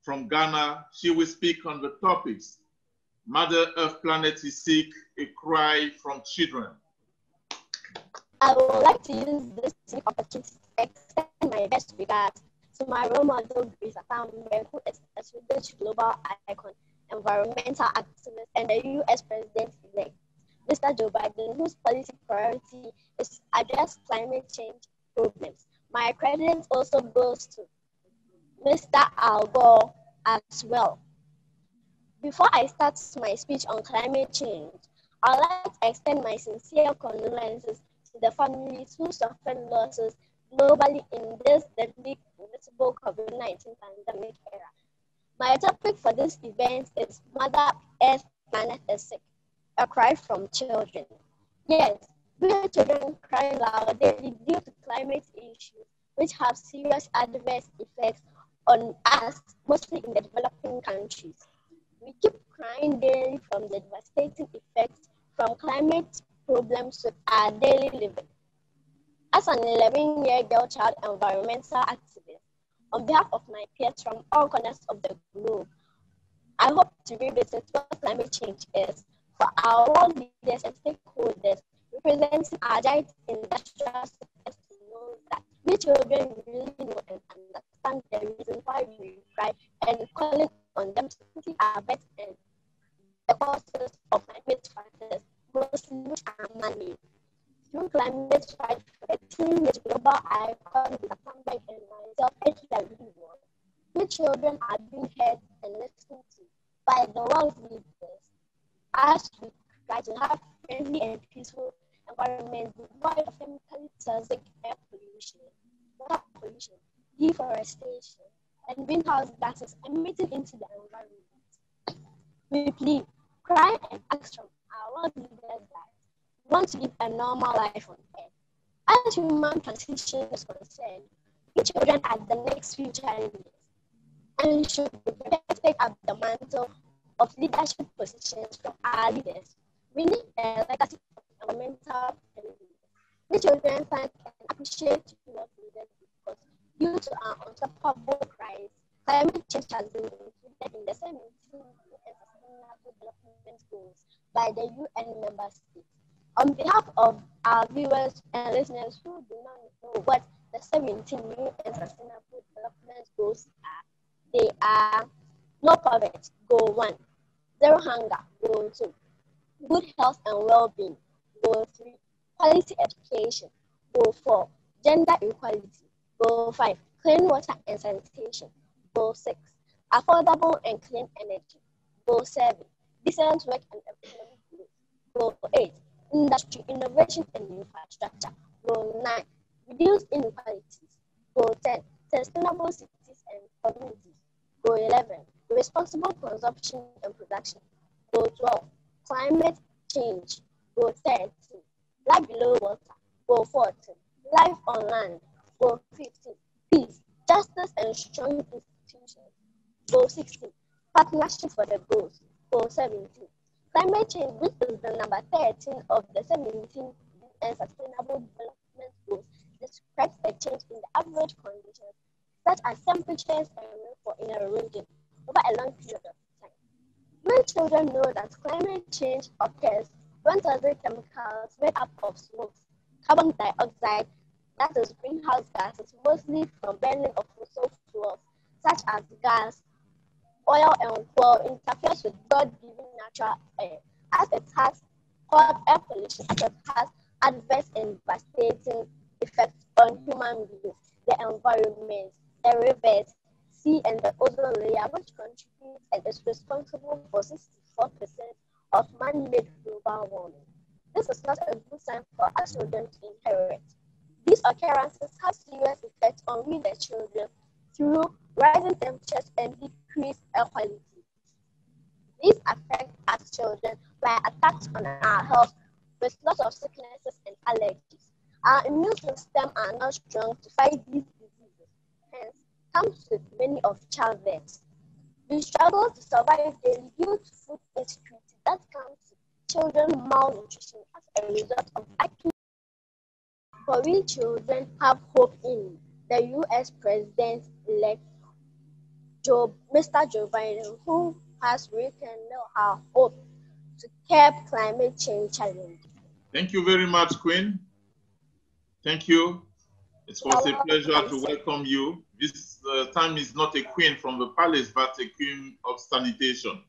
from Ghana. She will speak on the topics Mother Earth Planet is Sick, a cry from children. I would like to use this opportunity to extend my best regards to my role model, Grace Atambe, who is a Swedish global icon, environmental activist, and the US President-elect, Mr. Joe Biden, whose policy priority is to address climate change problems. My credit also goes to Mr. Al Gore as well. Before I start my speech on climate change, I'd like to extend my sincere condolences to the families who suffered losses globally in this deadly invisible COVID-19 pandemic era. My topic for this event is Mother Earth Planet is Sick, a cry from children. Yes, we children cry loudly due to climate issues, which have serious adverse effects on us, mostly in the developing countries. We keep crying daily from the devastating effects from climate problems with our daily living. As an 11-year girl child environmental activist, on behalf of my peers from all corners of the globe, I hope to revisit what climate change is for our world leaders and stakeholders representing our giant industrial sectors to know that we children really know and understand the reason why we cry and calling on them to quickly abate and the causes of climate factors, most tried forgetting which global icon with a comeback and myself actually want. The children are being heard and listened to by the world leaders as we try to have friendly and peaceful environment devoid of chemically toxic air pollution, water pollution, deforestation, and greenhouse gases emitted into the environment. We plead, cry, and ask from our world leaders that we want to live a normal life on Earth. As human transition is concerned, we children are the next future leaders and should be prepared to take up the mantle of leadership positions from our leaders. We need a legacy of environmental leaders. We children thank and appreciate you world leaders because due to our unstoppable crisis, climate change has been included in the 17 UN Sustainable Development Goals by the UN member states. On behalf of our viewers and listeners who do not know what the 17 UN Sustainable Development Goals are, they are no poverty, goal 1, zero hunger, goal 2, good health and well-being, goal 3, quality education, goal 4, gender equality, goal 5, clean water and sanitation, goal 6, affordable and clean energy, goal 7, decent work and economic growth, goal 8, industry, innovation and infrastructure, goal 9, reduce inequalities, goal 10, sustainable cities and communities, goal 11, responsible consumption and production, goal 12, climate change, goal 13, life below water, goal 14, life on land, goal 15, peace, justice and strong institutions, goal 16, partnership for the goals, goal 17, climate change, which is the number 13 of the 17 UN Sustainable Development Goals, describes a change in the average conditions such as temperatures and rainfall in a region over a long period of time. When children know that climate change occurs when toxic chemicals made up of smoke, carbon dioxide, that is greenhouse gases, mostly from burning of fossil fuels such as gas, oil, and coal, interferes with God-given natural air, as it has caused air pollution, as it has adverse and devastating effects on human beings, the environment, the rivers, sea, and the ozone layer, which contributes and is responsible for 64% of man-made global warming. This is not a good sign for our children to inherit. These occurrences have serious effects on we the children through rising temperatures and decreased air quality. These affect us children by attacks on our health with lots of sicknesses and allergies. Our immune system are not strong to fight these diseases, hence comes with many of childbirth. We struggle to survive daily due to food insecurity that comes to children malnutrition as a result of acute. For we children have hope in the U.S. President-elect Mr. Joe Biden, who has rekindled our hope to curb climate change challenge. Thank you very much, Queen. Thank you. It was a pleasure to welcome you. This time is not a queen from the palace, but a queen of sanitation.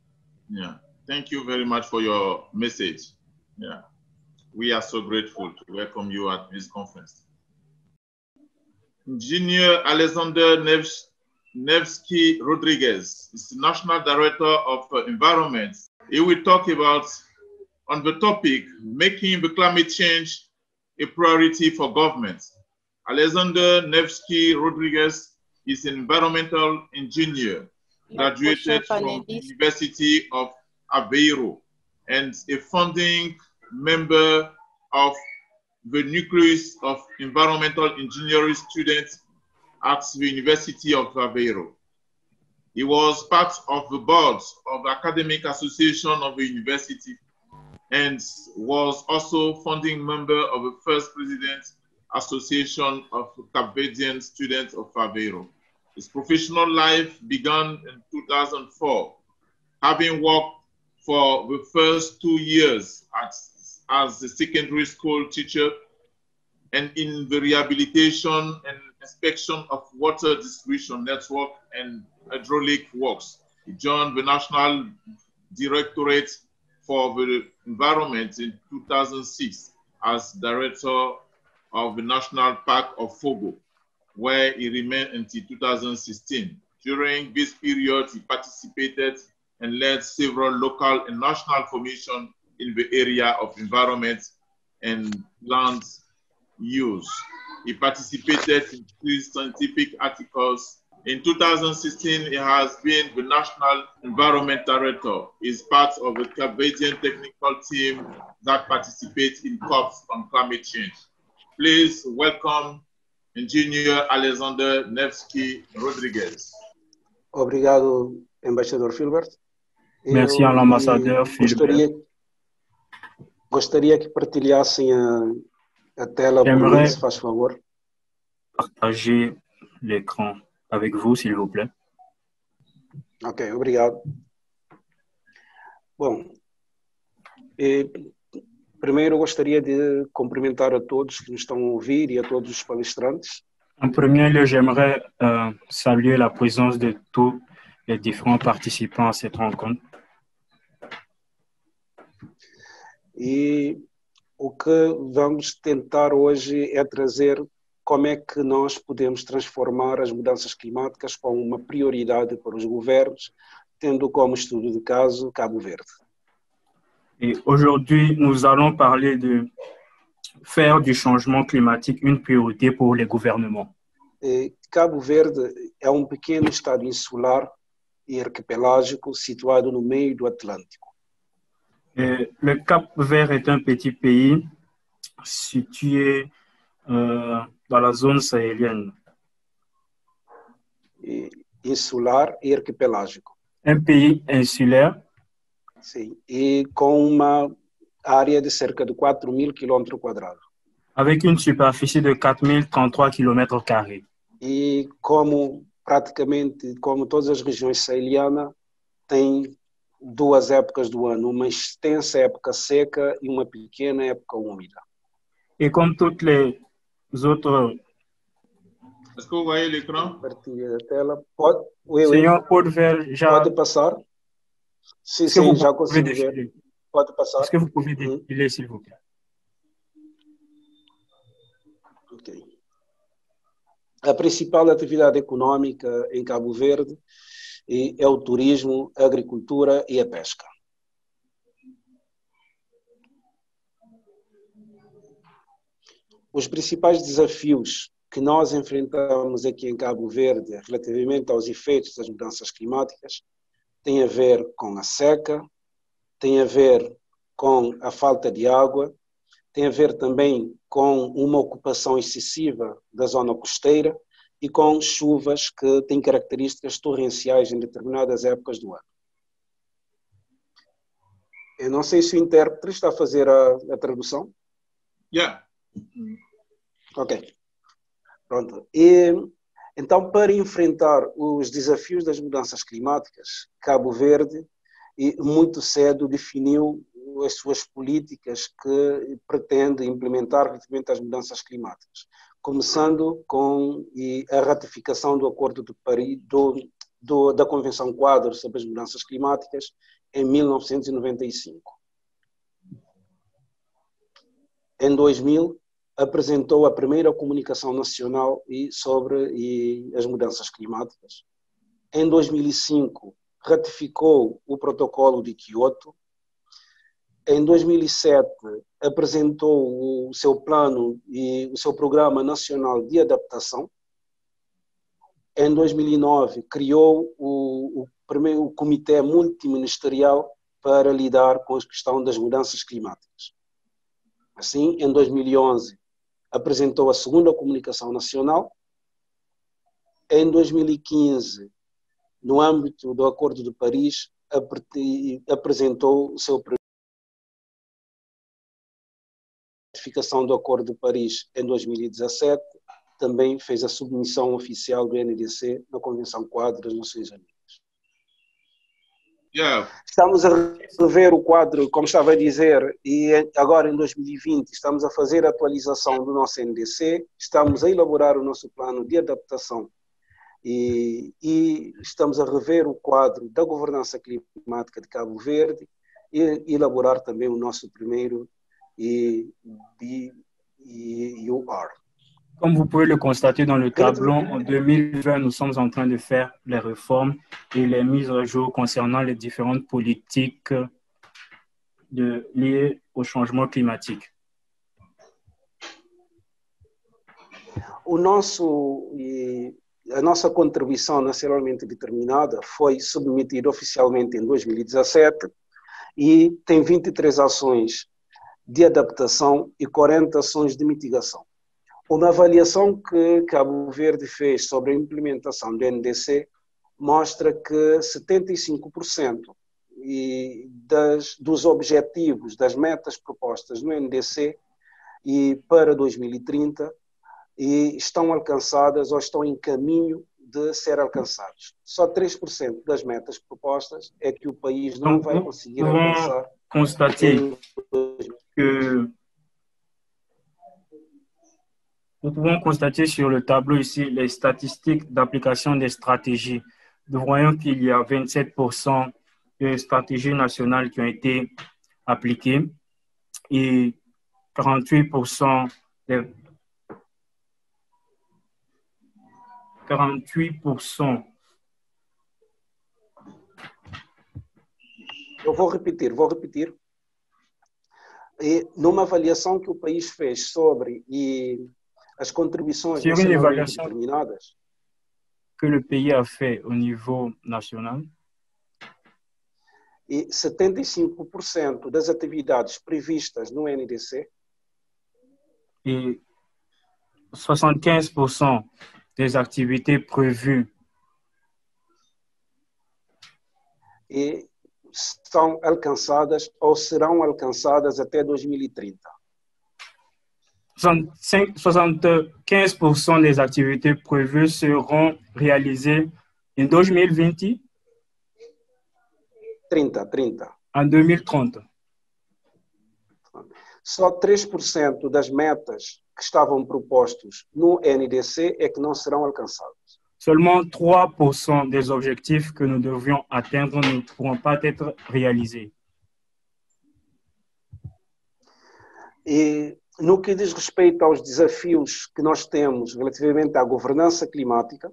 Yeah. Thank you very much for your message. Yeah. We are so grateful to welcome you at this conference. Engineer Alexander Nevsky Rodriguez is the National Director of Environment. He will talk about on the topic, making the climate change a priority for government. Alexander Nevsky Rodriguez is an environmental engineer, graduated from the University of Aveiro, and a founding member of the nucleus of environmental engineering students at the University of Aveiro. He was part of the board of the Academic Association of the university and was also founding member of the first President Association of Cape Verdean Students of Aveiro. His professional life began in 2004, having worked for the first 2 years as a secondary school teacher and in the rehabilitation and inspection of water distribution network and hydraulic works. He joined the National Directorate for the Environment in 2006 as Director of the National Park of Fogo, where he remained until 2016. During this period, he participated and led several local and national commissions in the area of environment and land use. He participated in 3 scientific articles. In 2016, he has been the National Environment Director. He's part of the Canadian technical team that participates in COPs on climate change. Please welcome Engineer Alexander Nevsky Rodriguez. Obrigado, Embaixador Filbert. Merci à l'ambassadeur Filbert. Gostaria que partilhassem a tela por mim, se faz favor. Partager l'écran avec vous, s'il vous plaît. Ok, obrigado. Bom, primeiro gostaria de cumprimentar a todos que nos estão a ouvir e a todos os palestrantes. En premier lieu, j'aimerais saluer la présence de tous les différents participants à cette rencontre. E o que vamos tentar hoje é trazer como é que nós podemos transformar as mudanças climáticas como uma prioridade para os governos, tendo como estudo de caso Cabo Verde. Et aujourd'hui, nous allons parler de faire du changement climatique une priorité pour les gouvernements. Cabo Verde é pequeno estado insular e arquipelágico situado no meio do Atlântico. Le Cap-Vert est un petit pays situé dans la zone sahélienne. Insular e arquipelágico. Un pays insulaire. Sim, e com uma área de cerca de 4.000 km². Avec une superficie de 4033 km². E praticamente como todas as regiões sahélianas, tem 2 épocas do ano, uma extensa época seca e uma pequena época úmida. Et comme toutes les autres... Est-ce que vous voyez l'écran? Partilha da tela. Pode, Senhor, pode ver já... Pode passar? Sim, sim, já consigo ver. Pode passar. Est-ce que vous pouvez défiler, s'il vous plaît? Ok. A principal atividade econômica em Cabo Verde é o turismo, a agricultura e a pesca. Os principais desafios que nós enfrentamos aqui em Cabo Verde relativamente aos efeitos das mudanças climáticas têm a ver com a seca, têm a ver com a falta de água, tem a ver também com uma ocupação excessiva da zona costeira e com chuvas que têm características torrenciais em determinadas épocas do ano. Eu não sei se o intérprete está a fazer a tradução. Yeah. Ok. Pronto. E, então, para enfrentar os desafios das mudanças climáticas, Cabo Verde muito cedo definiu as suas políticas que pretende implementar relativamente às mudanças climáticas, começando com a ratificação do Acordo de Paris, da Convenção Quadro sobre as Mudanças Climáticas, em 1995. Em 2000, apresentou a primeira comunicação nacional sobre as mudanças climáticas. Em 2005, ratificou o Protocolo de Quioto. Em 2007, apresentou o seu plano e o seu Programa Nacional de Adaptação. Em 2009, criou o primeiro Comitê Multiministerial para lidar com a questão das mudanças climáticas. Assim, em 2011, apresentou a segunda Comunicação Nacional. Em 2015, no âmbito do Acordo de Paris, apresentou o seu ratificação do Acordo de Paris em 2017, também fez a submissão oficial do NDC na Convenção Quadro das Nações Unidas. Yeah. Estamos a rever o quadro, como estava a dizer, e agora em 2020 estamos a fazer a atualização do nosso NDC, estamos a elaborar o nosso plano de adaptação e estamos a rever o quadro da governança climática de Cabo Verde e elaborar também o nosso primeiro UR. Comme vous pouvez le constater dans le tableau, en 2020, nous sommes en train de faire les réformes et les mises à jour concernant les différentes politiques liées au changement climatique. A nossa contribuição nacionalmente determinada foi submetida oficialmente em 2017 e tem 23 ações de adaptação e 40 ações de mitigação. Uma avaliação que Cabo Verde fez sobre a implementação do NDC mostra que 75% dos objetivos, das metas propostas no NDC e para 2030 estão alcançadas ou estão em caminho de ser alcançados. Só 3% das metas propostas é que o país não vai conseguir alcançar. Nous pouvons constater sur le tableau ici les statistiques d'application des stratégies. Nous voyons qu'il y a 27% de stratégies nationales qui ont été appliquées et 48% Eu vou repetir. E numa avaliação que o país fez sobre as contribuições nacionalmente determinadas, que le pays a fait au niveau national, e 75% das atividades previstas no NDC et 75% des activités prévues são alcançadas ou serão alcançadas até 2030. 75% des activités prévues seront réalisées en 2020? 30. En 2030. Só 3% das metas que estavam propostos no NDC é que não serão alcançadas. Seulement 3% des objectifs que nous devions atteindre ne pourront pas être réalisés. E no que diz respeito aos desafios que nós temos relativamente à governança climática,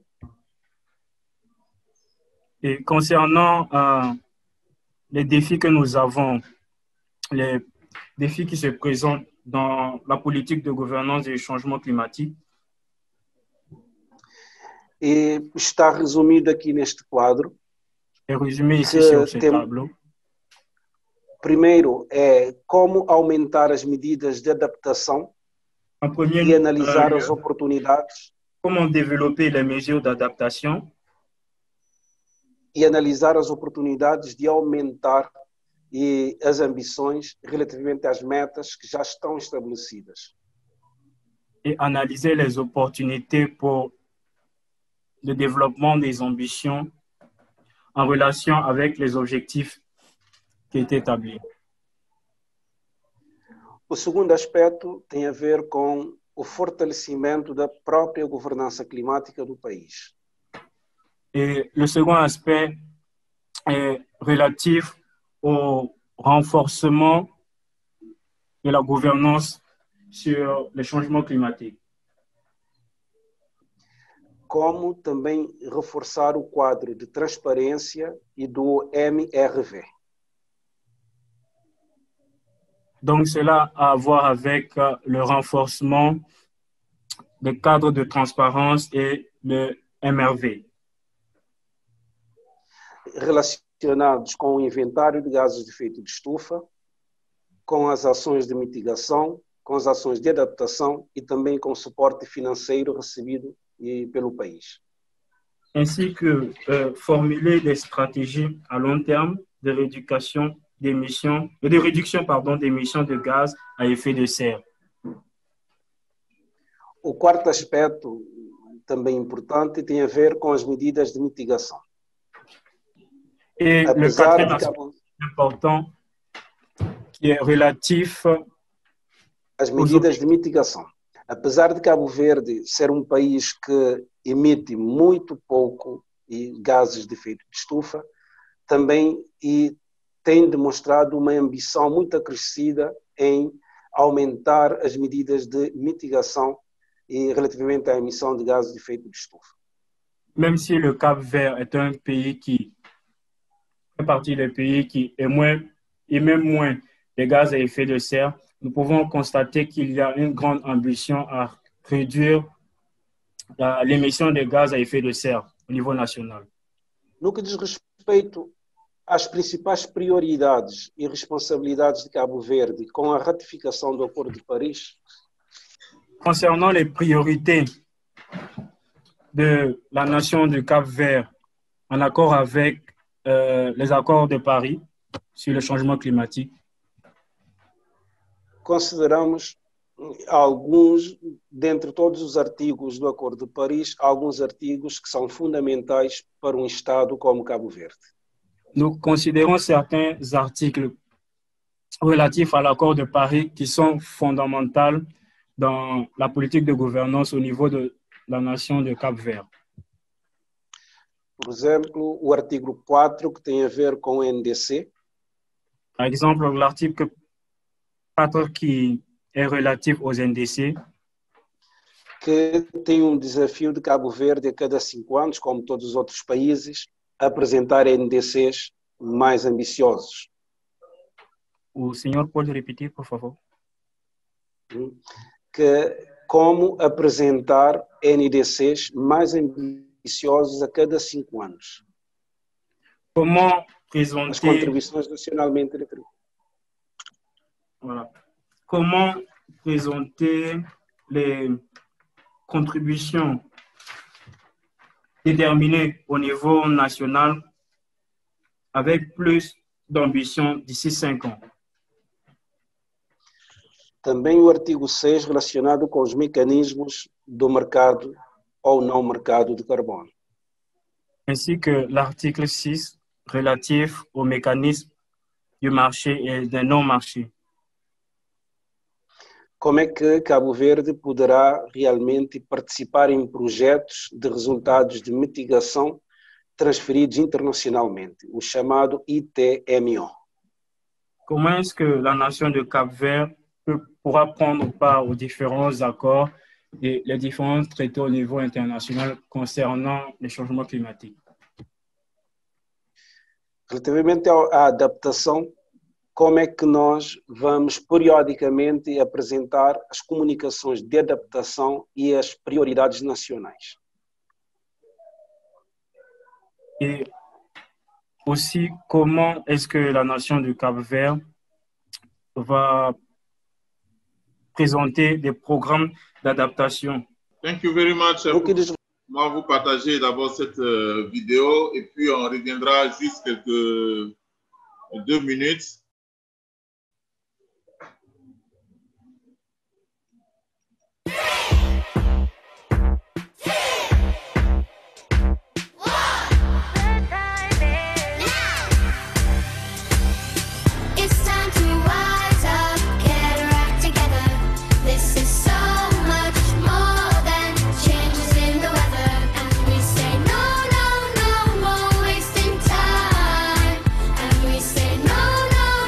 et concernant les défis que nous avons, les défis qui se présentent dans la politique de gouvernance et changement climatique, e está resumido aqui neste quadro. É résumé ici sur ce tableau. Primeiro é como aumentar as medidas de adaptação e analisar as oportunidades. Comment développer les mesures d'adaptation e analisar as oportunidades de aumentar as ambições relativamente às metas que já estão estabelecidas. Et analyser les opportunités pour le développement des ambitions en relation avec les objectifs qui étaient établis. O segundo aspecto tem a ver com o fortalecimento da própria governança climática do país. Et le second aspect est relatif au renforcement de la gouvernance sur les changements climatiques. Como também reforçar o quadro de transparência e do MRV. Donc, cela a à voir avec le renforcement des cadres de transparence et le MRV. Relacionados com o inventário de gases de efeito de estufa, com as ações de mitigação, com as ações de adaptação e também com o suporte financeiro recebido pelo país. Ainsi que formuler des stratégies à long terme de réduction d'émissions de gaz à effet de serre. O quarto aspecto, também importante, tem a ver com as medidas de mitigação. Et le quatrième aspect important qui est relatif às medidas de mitigação. Apesar de Cabo Verde ser um país que emite muito pouco gases de efeito de estufa, também tem demonstrado uma ambição muito acrescida em aumentar as medidas de mitigação e relativamente à emissão de gases de efeito de estufa. Même si le Cap-Vert est un pays qui fait partie des pays qui émet moins les gaz à effet de serre, nous pouvons constater qu'il y a une grande ambition à réduire l'émission de gaz à effet de serre au niveau national. No que diz respeito às principais prioridades e responsabilidades de Cabo Verde com a ratificação do Acordo de Paris, concernant les priorités de la nation du Cap-Vert en accord avec les accords de Paris sur le changement climatique, consideramos alguns, dentre todos os artigos do Acordo de Paris, alguns artigos que são fundamentais para um Estado como Cabo Verde. Nous considérons certains articles relatifs à l'accord de Paris qui sont fondamentaux dans la politique de gouvernance au niveau de la nation de Cap-Vert. Por exemplo, o artigo 4, que tem a ver com o NDC. Par exemple, l'article 4 qui est relatif aux NDC. Que tem desafio de Cabo Verde a cada 5 anos, como todos os outros países, apresentar NDCs mais ambiciosos. O senhor pode repetir, por favor? Como apresentar NDCs mais ambiciosos a cada 5 anos. Comment présenter as contribuições nacionalmente referidas. Voilà. Comment présenter les contributions déterminées au niveau national avec plus d'ambition d'ici 5 ans. Também o artigo 6 relacionado com os mecanismos do mercado ou não mercado de carbono. Ainsi que l'article 6 relatif au mécanisme du marché et des non-marchés. Como é que Cabo Verde poderá realmente participar em projetos de resultados de mitigação transferidos internacionalmente, o chamado ITMO? Comment est-ce que la nation de Cap-Vert pourra prendre part aux différents accords et les différents traités au niveau international concernant les changements climatiques? Relativamente à adaptação, como é que nós vamos periodicamente apresentar as comunicações de adaptação e as prioridades nacionais? Et aussi, comment est-ce que la nation du Cap-Vert va présenter des programmes d'adaptation? Thank you very much. Moi, vous partagez d'abord cette vidéo et puis on reviendra juste quelques 2 minutes. No, no,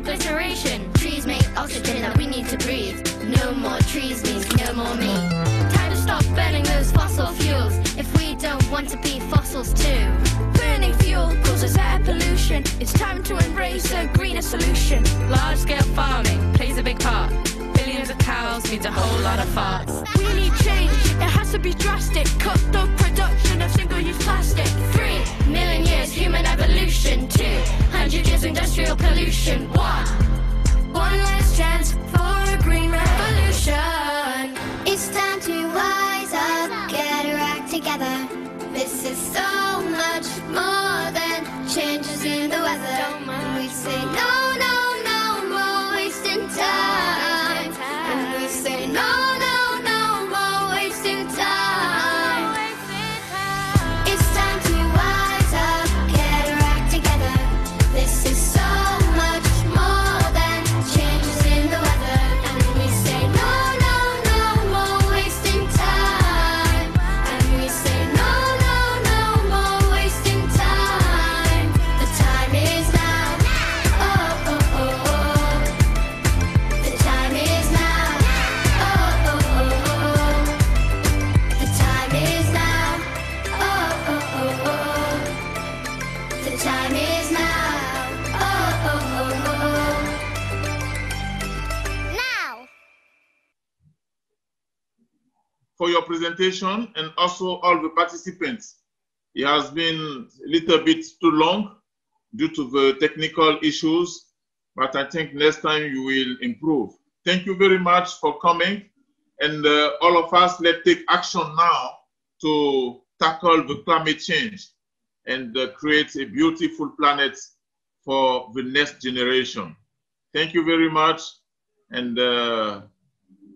obliteration. Trees make oxygen that we need to breathe. No more trees means no more me. Time to stop burning those fossil fuels if we don't want to be fossils too. Burning fuel causes air pollution. It's time to embrace a greener solution. Large-scale farming plays a big part. Billions of cows means a whole lot of farts. We need change, it has to be drastic. Cut the production of single-use plastic. 3 million years human evolution. 200 years industrial pollution. One last chance for a green revolution. It's time to wise up, get our act together. This is so much more than changes in the weather. We say no, no, no more wasting time. And we say no, no, no more wasting time. It's time to wise up, get our act together. This is so much more than changes in the weather. And we say no, no, no more wasting time. And we say no, no, no more wasting time. The time is now. Oh, oh, oh, oh. The time is now. Oh, oh, oh, oh. The time is now. Oh, oh, oh, oh. The time is now. Oh, oh, oh, oh. Now. For your presentation and also all the participants. It has been a little bit too long due to the technical issues, but I think next time you will improve. Thank you very much for coming. And all of us, let's take action now to tackle the climate change and create a beautiful planet for the next generation. Thank you very much. And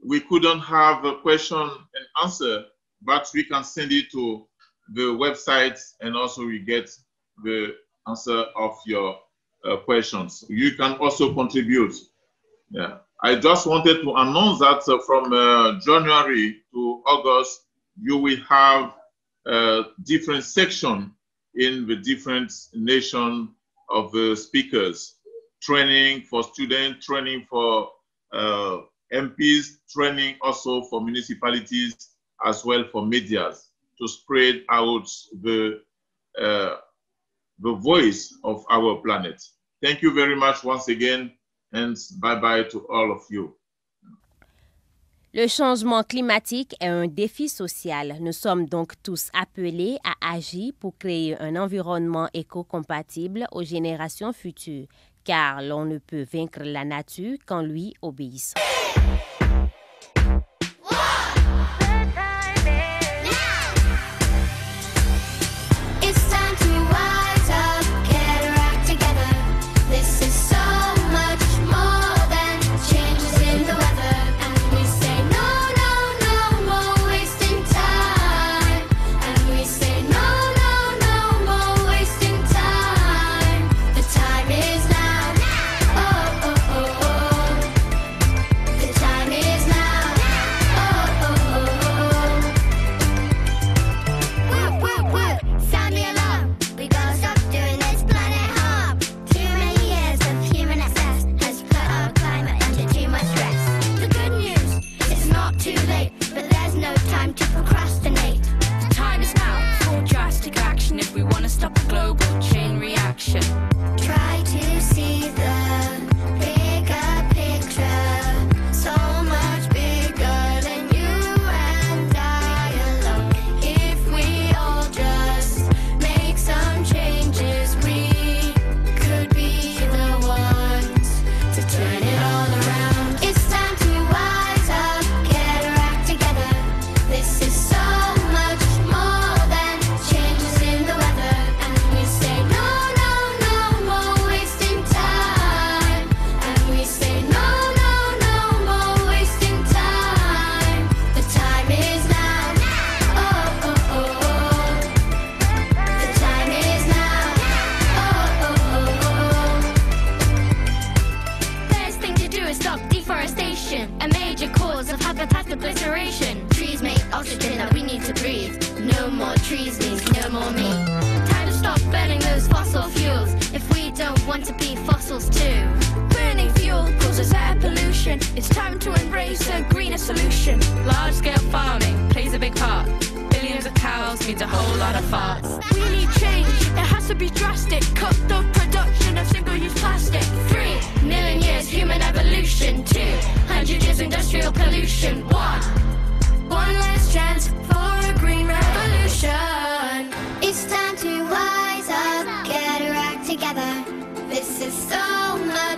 we couldn't have a question and answer, but we can send it to the website and also we get the answer of your questions. You can also contribute. Yeah. I just wanted to announce that from January to August, you will have different section in the different nation of the speakers. Training for students, training for MPs, training also for municipalities, as well for medias, to spread out the voice of our planet. Thank you very much once again, and bye-bye to all of you. Le changement climatique est un défi social. Nous sommes donc tous appelés à agir pour créer un environnement éco-compatible aux générations futures, car l'on ne peut vaincre la nature qu'en lui obéissant. want to be fossils too. Burning causes air pollution. It's time to embrace a greener solution. Large-scale farming plays a big part. Billions of cows means a whole lot of farts. We need change, it has to be drastic. Cut the production of single-use plastic. 3 million years human evolution. 200 years industrial pollution. One last chance for a green revolution. It's time to wise up, get our act together. This is so much